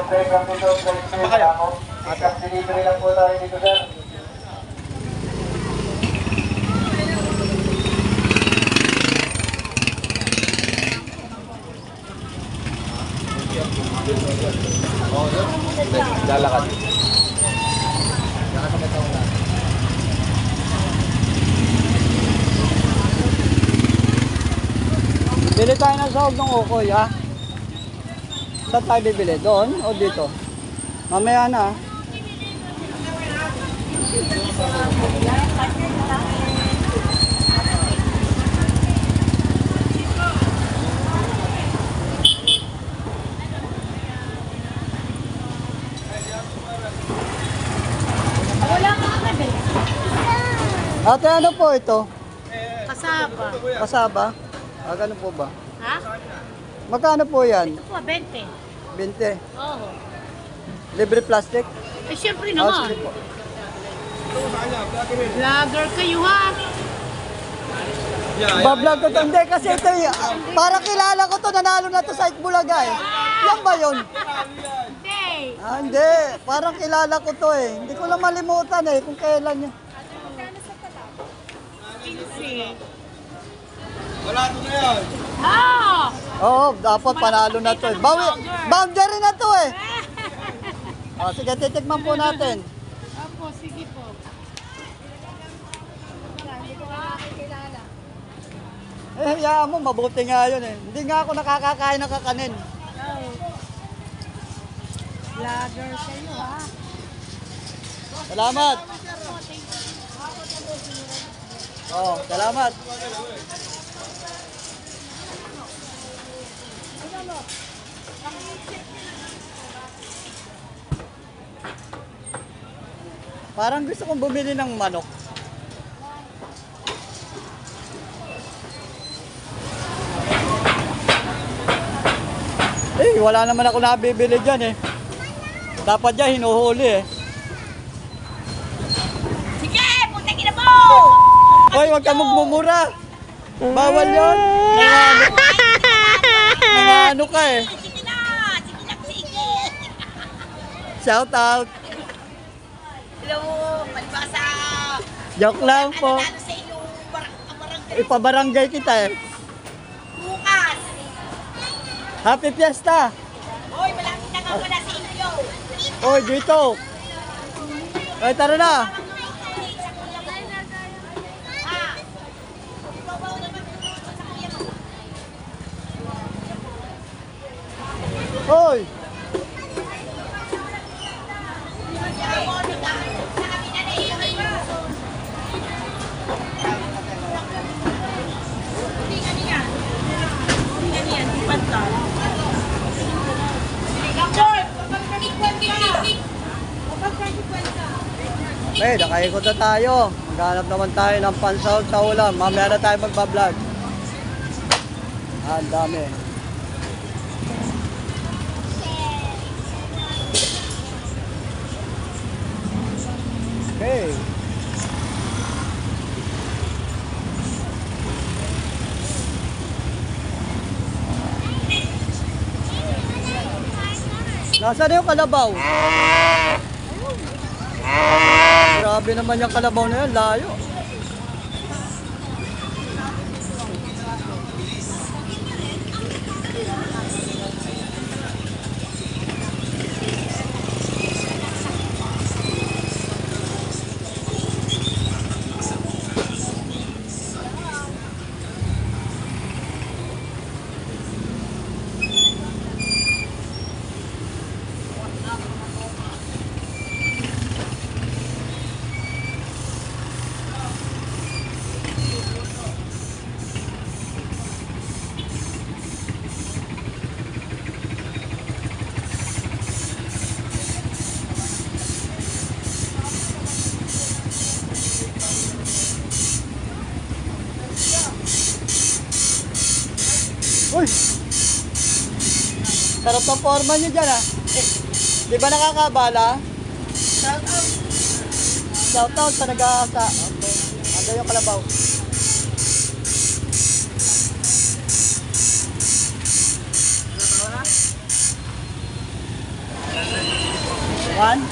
Saan ba kayo? Lalakad. Bili tayo ng sahog ng ukoy, ha? Saan tayo bibili? Doon o dito? Mamaya na. Ate, ano po ito? Kasaba. Kasaba? Ah, ganun po ba? Ha? Magkano po yan? Ito po, 20. 20. Oo. Libre plastic? Eh, syempre Ah, naman. sige po. Vlogger kayo, ha? Bablog ko to. Hindi, kasi ito, parang kilala ko to, nanalo na to sa Itbulaga eh. Yan ba yun? Hindi. Ah, hindi. Parang kilala ko to eh. Hindi ko lang malimutan eh kung kailan yun. 15. Wala ito na yan. Ah! Oo, dapat panalo na to eh. Boundary na to eh. Ah, sige, titikman po natin. Opo, sige po. Hindi ko nakakilala. Eh, hayaan mo, mabuti nga yun eh. Hindi nga ako nakakakain ng kakanin. Vlogger kayo, ha? Salamat. Oo, salamat. Parang gusto kong bumili ng manok. Eh, wala naman ako nabibili dyan eh. Dapat dyan hinuhuli eh. Sige, putang ina mo! Hoy, huwag ka magmumura. Bawal yun. Nangano ka eh. Sige na! Sige na, sige! Shout out. Hello, palibasa! Joke lang po. Ano sa inyo, barangay Ipabarangay kita eh. bukas! Happy Fiesta. Hoy, malapit na nga pala sa inyo! Hoy, dito. Hoy, tara na. Hoy. Eh, nakaikot na tayo. Maghanap naman tayo ng pansahog sa ulam. Mamaya na tayo magbablog. Ah, ang dami. Okay. Nasaan yung kalabaw? Grabe naman yung kalabaw na yan, layo. Uy! Sarap ng forma nyo dyan ah. Di ba nakakabala? Shout out sa nag-aasa. Okay. Ando yung kalabaw. One?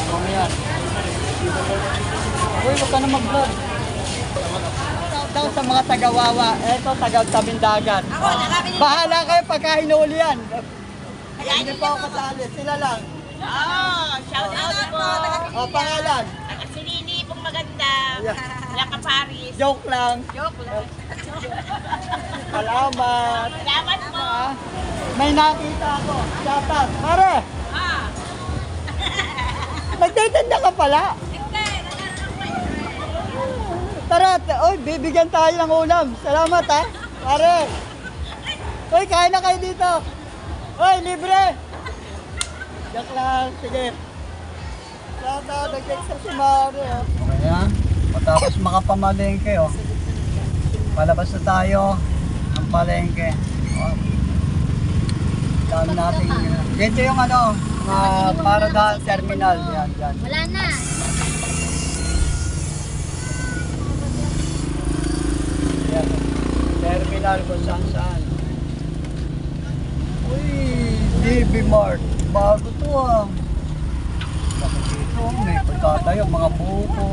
Mamaya. Uy, huwag ka na mag-vlog. Daw sa mga tagawawa. Eto, taga-tabing dagat. Bahala kayo pagka hinuli yan. Hindi pa ako kasali. Sila lang. Shout out po. O, pangalan. Si Lili pong maganda. Laka Paris. Joke lang. Joke lang. Salamat. Salamat po. Ah, may nakita ako. Shoutout. Pare, nagtitinda ka pala. Tara, oy, bibigyan tayo ng ulam. Salamat ha. Pare. Oy, kain na kayo dito. Oy, libre. Joke lang. Sige. Shoutout. Nag-text si Mare. Okay ha. Matapos makapamalengke oh. Palabas na tayo ng palengke. Oh. Dami natin. Dito yung ano, Paradise Terminal. Yan, yan. Wala na. Yan. Terminal kung saan saan. Uy, DB Mart. Bago to ah. Bakit dito? May pagkatayo, mga buko.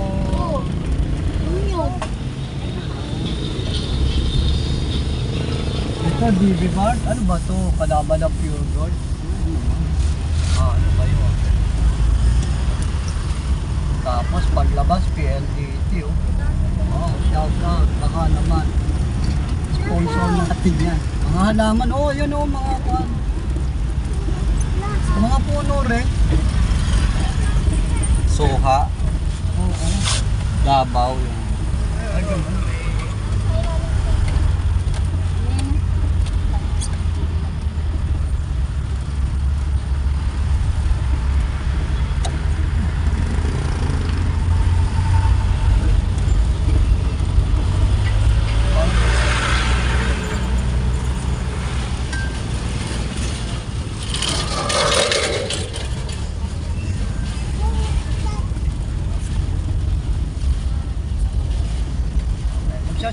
Ito, DB Mart. Ano ba to? Kalaban ng Pure Gold. Ano kayo? Tapos paglabas, PLDT oh. Oh, shout out. Baka naman. Sponsor natin yan. Mga halaman, oh, yun oh, mga kwan. Mga puno rin. Soha, Oo. Davao yun. Ay, ganun.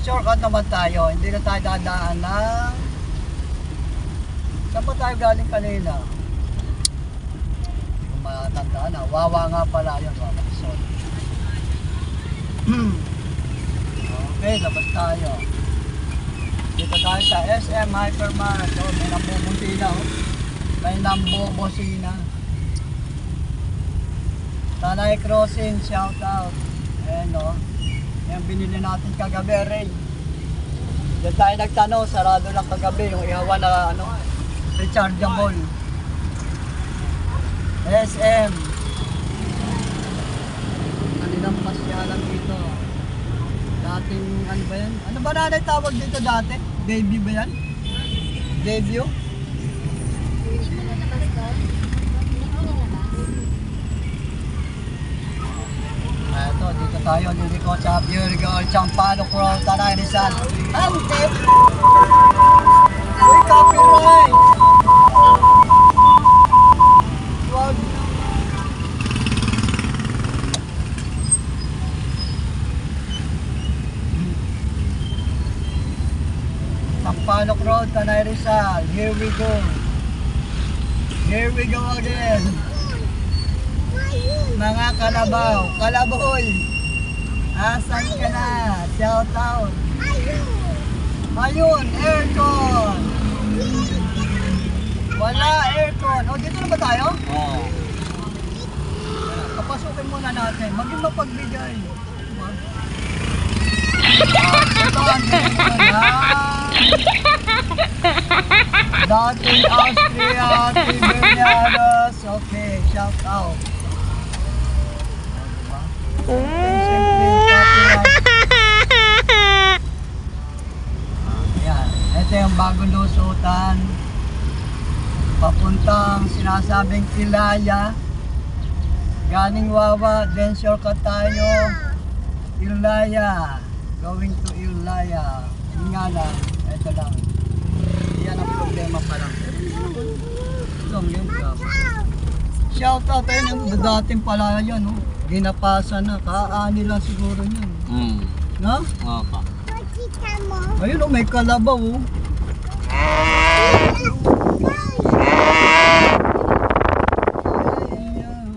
Shortcut naman tayo, hindi na tayo dadaan ng... Saan pa tayo galing kanina? Hindi ko matandaan na. Wawa nga pala yun, Wawa. Sorry. Okay, labas tayo. Dito tayo sa SM Hypermart. Oh, may nambubusina oh. May nambubusina. Tanay Crossing, shout out. Ayan oh. Yan binili natin kagabi, Ray. Diyan tayo nagtanong, sarado lang kagabi yung ihawa na ano, rechargeable. SM. Kanilang pasyalan dito. Dating ano ba yan? Ano ba nanay tawag dito dati? Baby ba yan? Debut? Ito, dito tayo, liliko sa Pure Gold, Champano Crow, Tanay Rizal. Ante! Uy, copyright! Wag na. Champano Crow, Tanay Rizal. Here we go. Here we go again. Mga kalabaw, kalaboy, asan ka na? Shout out. Ayun, aircon. Wala aircon. O, dito na ba tayo? Oo. Papasukin muna natin. Maging mapagbigay. Ito ang dito na. Dating Austria, Tiberianos. Okay, shout out. Ayan, ito yung bagong lusutan papuntang sinasabing Ilaya, galing Wawa, then shortcut tayo Ilaya, going to Ilaya. Yun nga lang, ito lang, yan ang problema pa lang. Lang yun, shout out tayo yung dating pala yan, oh. Ginapasa na, kaani lang siguro yun. Mm. No? Oo pa. Kita mo. Ayun oh, may kalabaw oh. Ayan.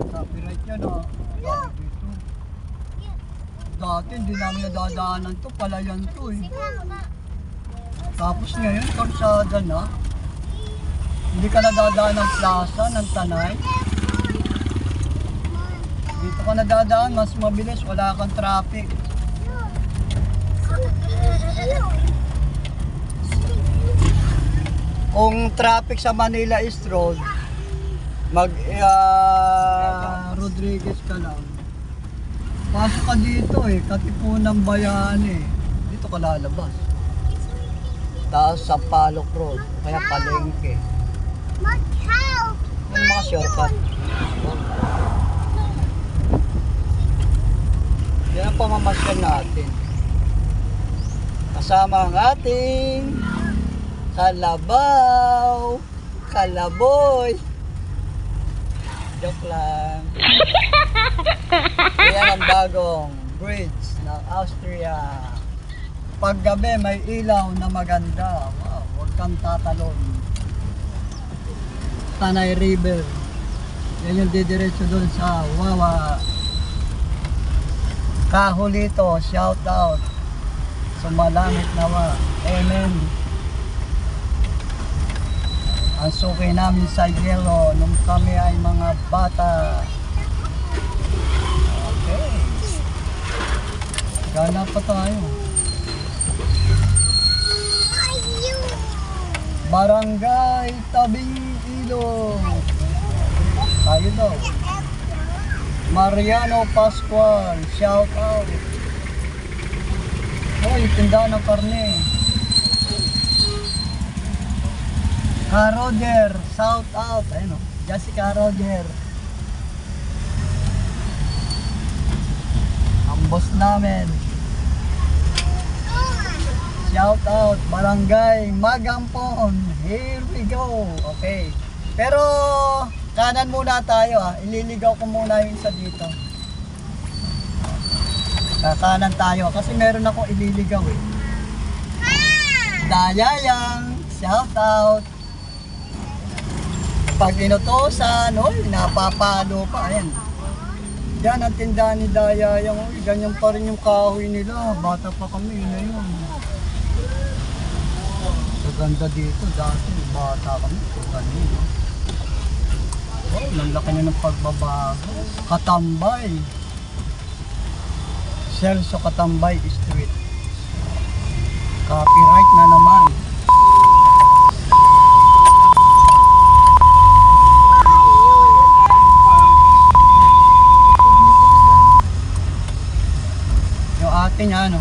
Copyright yan oh. Dito. Dati hindi namin nadadaanan to, palayan to eh. Tapos ngayon, kalsada na. Hindi ka nadadaan ng plaza, ng Tanay. Dito ka nadadaan, mas mabilis, wala kang traffic. Kung traffic sa Manila is road, Rodriguez ka lang. Pasok ka dito eh, Katipunan Bayani. Dito ka lalabas. Taas sa Palok Road, kaya Palengke. Yung mga shortcut. Yan ang pamamasyan natin. Kasama ang ating kalabaw, kalaboy. Joke lang. Yan ang bagong bridge ng Austria. Paggabi may ilaw na maganda. Wow, huwag kang tatalon. Tanay River. Yan yung didiretso doon sa Wawa. Kahulito, shout out. Sumalangit nawa. Amen. Ang suki namin sa yelo nung kami ay mga bata. Okay. Gana pa tayo. Barangay Tabing Ilog. Tayo daw. Mariano Pascual, shout out. Oh, yung tindahan ng karne. Roger, shout out. Ayun o, Jessica Roger. Ang boss namin. Shout out, Barangay Magampon. Here we go. Okay. Pero kanan muna tayo ah. Ililigaw ko muna yung isa dito. Kakanan tayo kasi meron akong ililigaw eh. Dayayang, shout out. Pag inutosan, napapalo pa. Ayan. Yan ang tindahan ni Dayayang. Ganyan pa rin yung kahoy nila. Bata pa kami, yun na yun. So ganda dito dati. Bata kami. Kanina. Oh, lalaki na ng pagbabago. Katambay. Celso Katambay Street. Copyright na naman. Yung atin ano.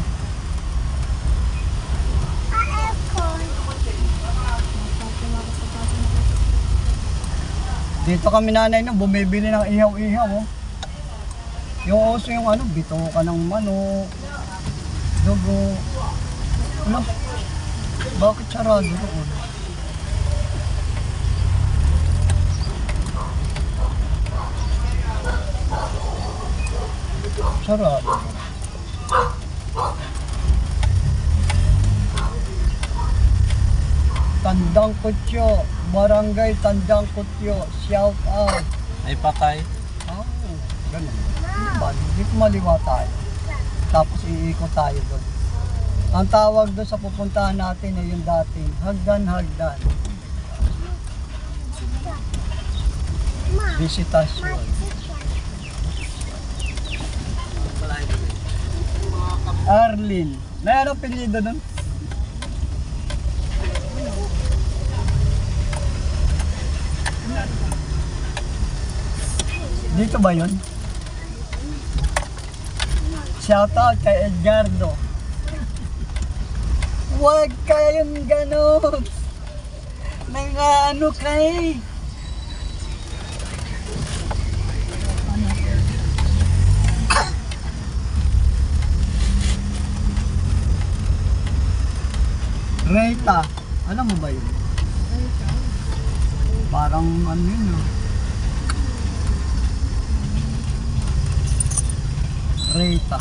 Dito kami nanay nung bumibili ng ihaw-ihaw oh. Yung oso yung ano, bituka ng manok, dugo. Ano? Bakit sarado doon? Sarado. Tandang Kutyo, Barangay Tandang Kutyo, shout out. Ay patay. Oh, ganun. Diba? Dito maliwa tayo. Tapos iikot tayo doon. Ang tawag doon sa pupuntahan natin ay yung dating hagdan-hagdan. Visitasyon. Arlene. May anong apelyido doon? Dito ba yun? Shoutout kay Edgardo. Huwag kayong ganon. Nang-ano kay. Rita. Alam mo ba yun? Parang ano yun oh. Rita.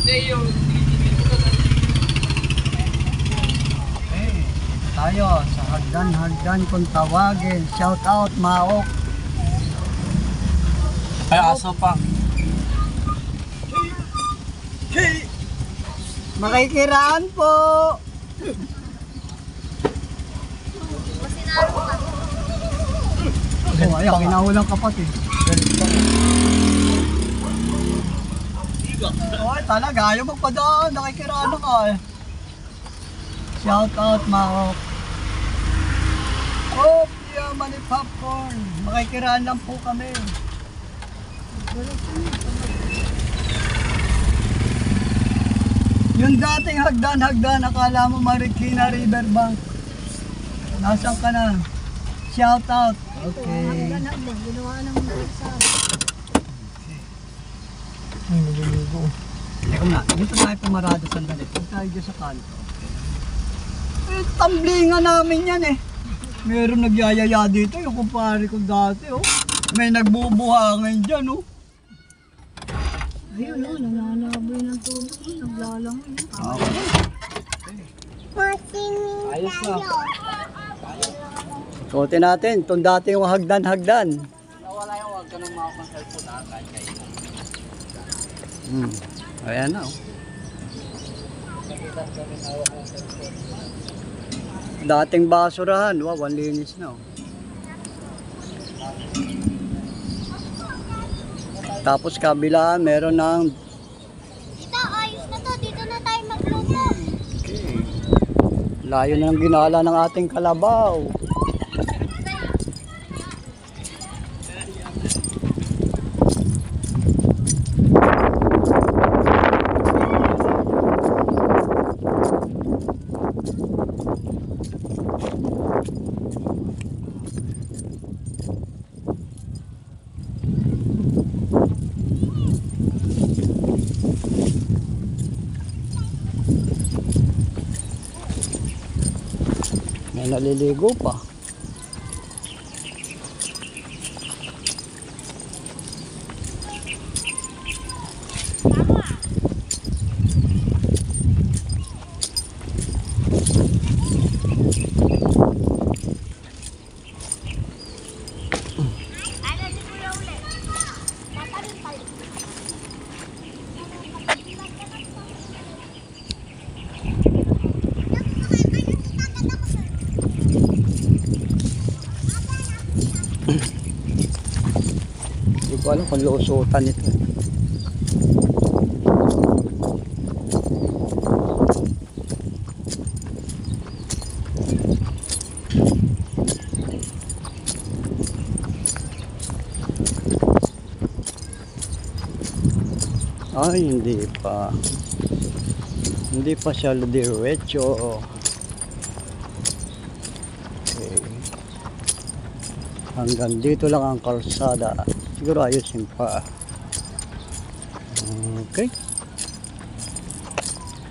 Okay, tayo sa hagdan kung tawagin. Shout out, Maok. Ay, aso pa. Makikiraan po. Oh, ayan, kinahulang kapatid. Oy, talaga, ayaw magpadaan. Nakikiraan ka eh. Shout out, Maok. Oh, yeah, mani popcorn. Makikiraan lang po kami. Yung dating hagdan, akala mo Marikina Riverbank. Nasaan ka na? Shout out. Okay. Ginawa ng isa. Ay, naliligo. Teka muna, dito tayo pumarado sandali. Huwag tayo dyan sa kanto. Eh, tamblingan namin yan eh. Meron nagyayaya dito, yung kumpare ko dati oh. May nagbubuhangin dyan oh. Ayun, nananaboy ng tubig. Naglalangoy. Ayos na. Suotin natin, itong dati yung hagdan. Nawala yung wag ka nang mawak ng cellphone na kahit kayo. Ayan na oh. Dating basurahan, wow, ang linis na oh. Tapos kabilaan, meron ng Dito, ayos na to. Dito na tayo magluto. layo na ng ginala ng ating kalabaw. May naliligo pa. Hindi ko alam kung lusutan ito. Ay, hindi pa. Hindi pa siya diretso. Okay. Hanggang dito lang ang kalsada. Siguro ayusin pa. Okay.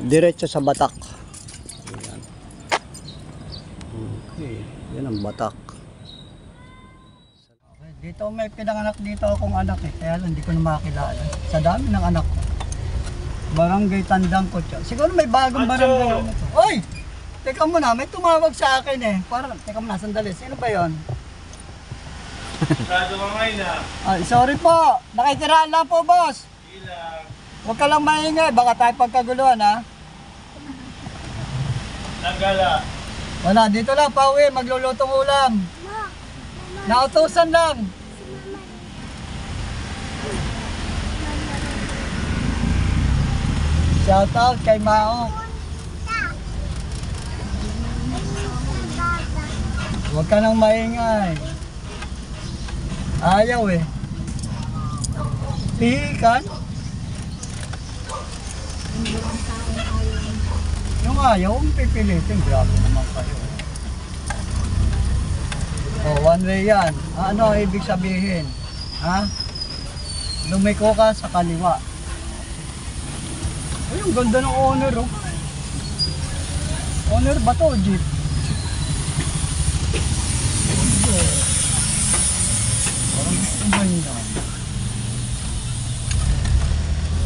Diretso sa Batak. Ayan. Okay. Yan ang Batak. Okay. Dito may pinanganak dito akong anak eh. Kaya lang hindi ko na makakilala. Sa dami ng anak ko. Barangay Tandang Kotsa. Siguro may bagong barangay. Oy! Teka muna, may tumawag sa akin eh. Parang, teka muna, sandali. Sino ba yon? Sarado ka ngayon na. Ay, sorry po. Nakikiraan lang po, boss. Ilang. Huwag ka lang maingay. Baka tayo pagkaguluhan, ha? Nanggala. Wala, dito lang, pauwi. Maglulutong ulam. Nautusan lang. Shout out kay Mao. Huwag ka nang maingay. Ayaw eh. Pihikan? Yung ayaw, ang pipilitin. Grabe naman kayo. Oh, one way yan. Ano ang ibig sabihin? Ha? Lumiko ka sa kaliwa. Ay, ang ganda ng owner, oh. Owner ba to, jeep? Parang gusto ba yun?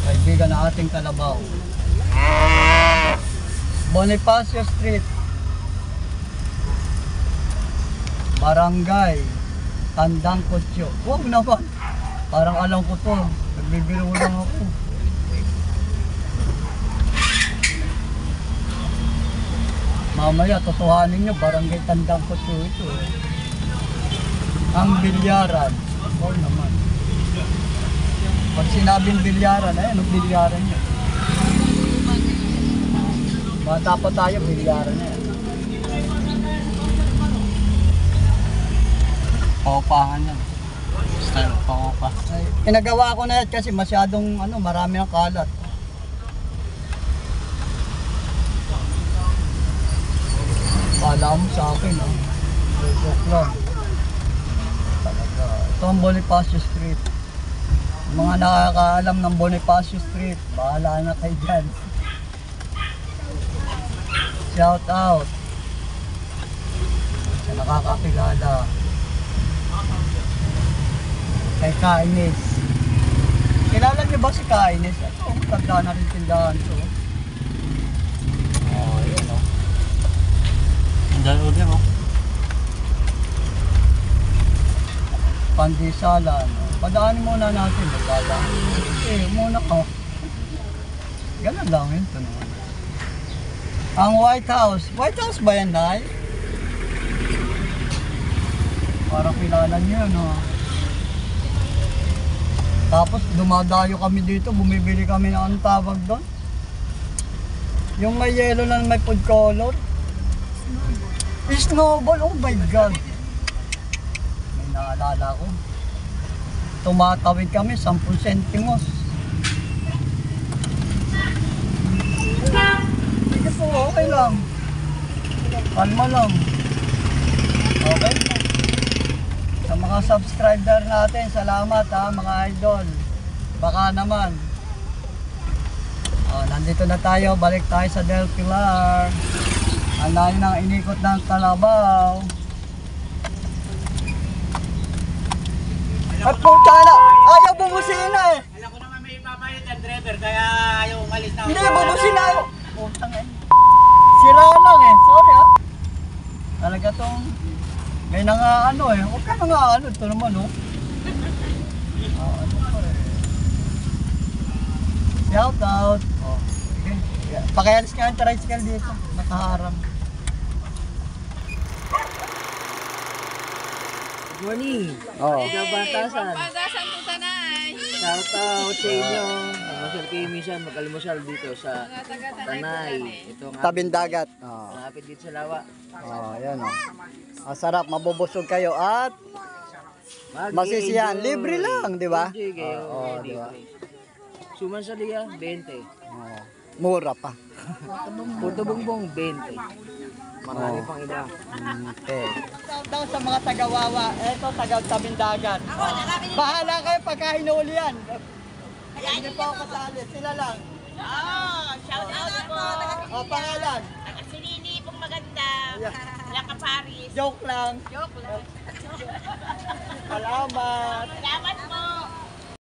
Ay, kaibigan ng ating kalabaw. Bonifacio Street, Barangay Tandang Kutyo. Huwag naman, parang alam ko to, nagbibiro lang ako. Mamaya, totohanin nyo, Barangay Tandang Kutyo ito. Ang bilyaran. Oo naman. Pag sinabing bilyaran, anong bilyaran nyo? Bata pa tayo, bilyaran na yan. Paupahan yan. Style, paupa. Ay, pinagawa ko na yan kasi masyadong marami ang kalat. Pala mo sa akin, joke lang. Talaga. Ito ang Bonifacio Street. Mga nakakaalam ng Bonifacio Street, bahala na kayo dyan. Shout out sa nakakakilala kay Kainis. Kilala niyo ba si Kainis? Ito, tanda na rin tindahan to. Oh, yun o. Ang dami order mo. Pandisalan. Padaanin muna natin. Muna ka. Ganun lang yun. Ito naman. Ang White House. White House ba yan, Nay? Parang kilala niyo, no? Tapos dumadayo kami dito, bumibili kami ng anong tawag doon. Yung may yellow na may food color. Snowball, oh my God. May naalala ko. Tumatawid kami, 10 sentimos. Sige po, okay lang. Kalma lang. Okay. Sa mga subscriber natin, salamat mga idol. Baka naman. Nandito na tayo, balik tayo sa Del Pilar. Ang layo ng inikot ng Kalabaw. At puta na! Ayaw bumusina eh! Alam ko naman may ipapalit ang driver, kaya ayaw umalis na. Hindi, bubusina ako! Putang eh. Sira lang eh, sorry Talaga tong... May eh. Huwag ka ito naman Shout out. Sige. Pakialis nga yung tricycle dito. Nakaharap. Good morning. Ikaw Batasan. Pagasan po tanay. Shout out sa inyo. Almusal kayo minsan, mag-almusal dito sa Tanay. Ito ang Tabindagat. malapit dito sa Lawa. Yan Ang sarap, mabubusog kayo at masisiyahan. Libre lang, di ba? Enjoy kayo. Di ba? Suman sa liya, 20. Mura pa. Puto bongbong, 20. Marami pang iba. Okay. Shout out sa mga tagawawa. Ito, taga-Tabindagat. Bahala kayo pagka hinuli yan. Hindi pa ako kasali. Sila lang. Shout out po. Pangalan. Sinili pong maganda. Laka Paris. Joke lang. Joke lang. Salamat. Salamat po.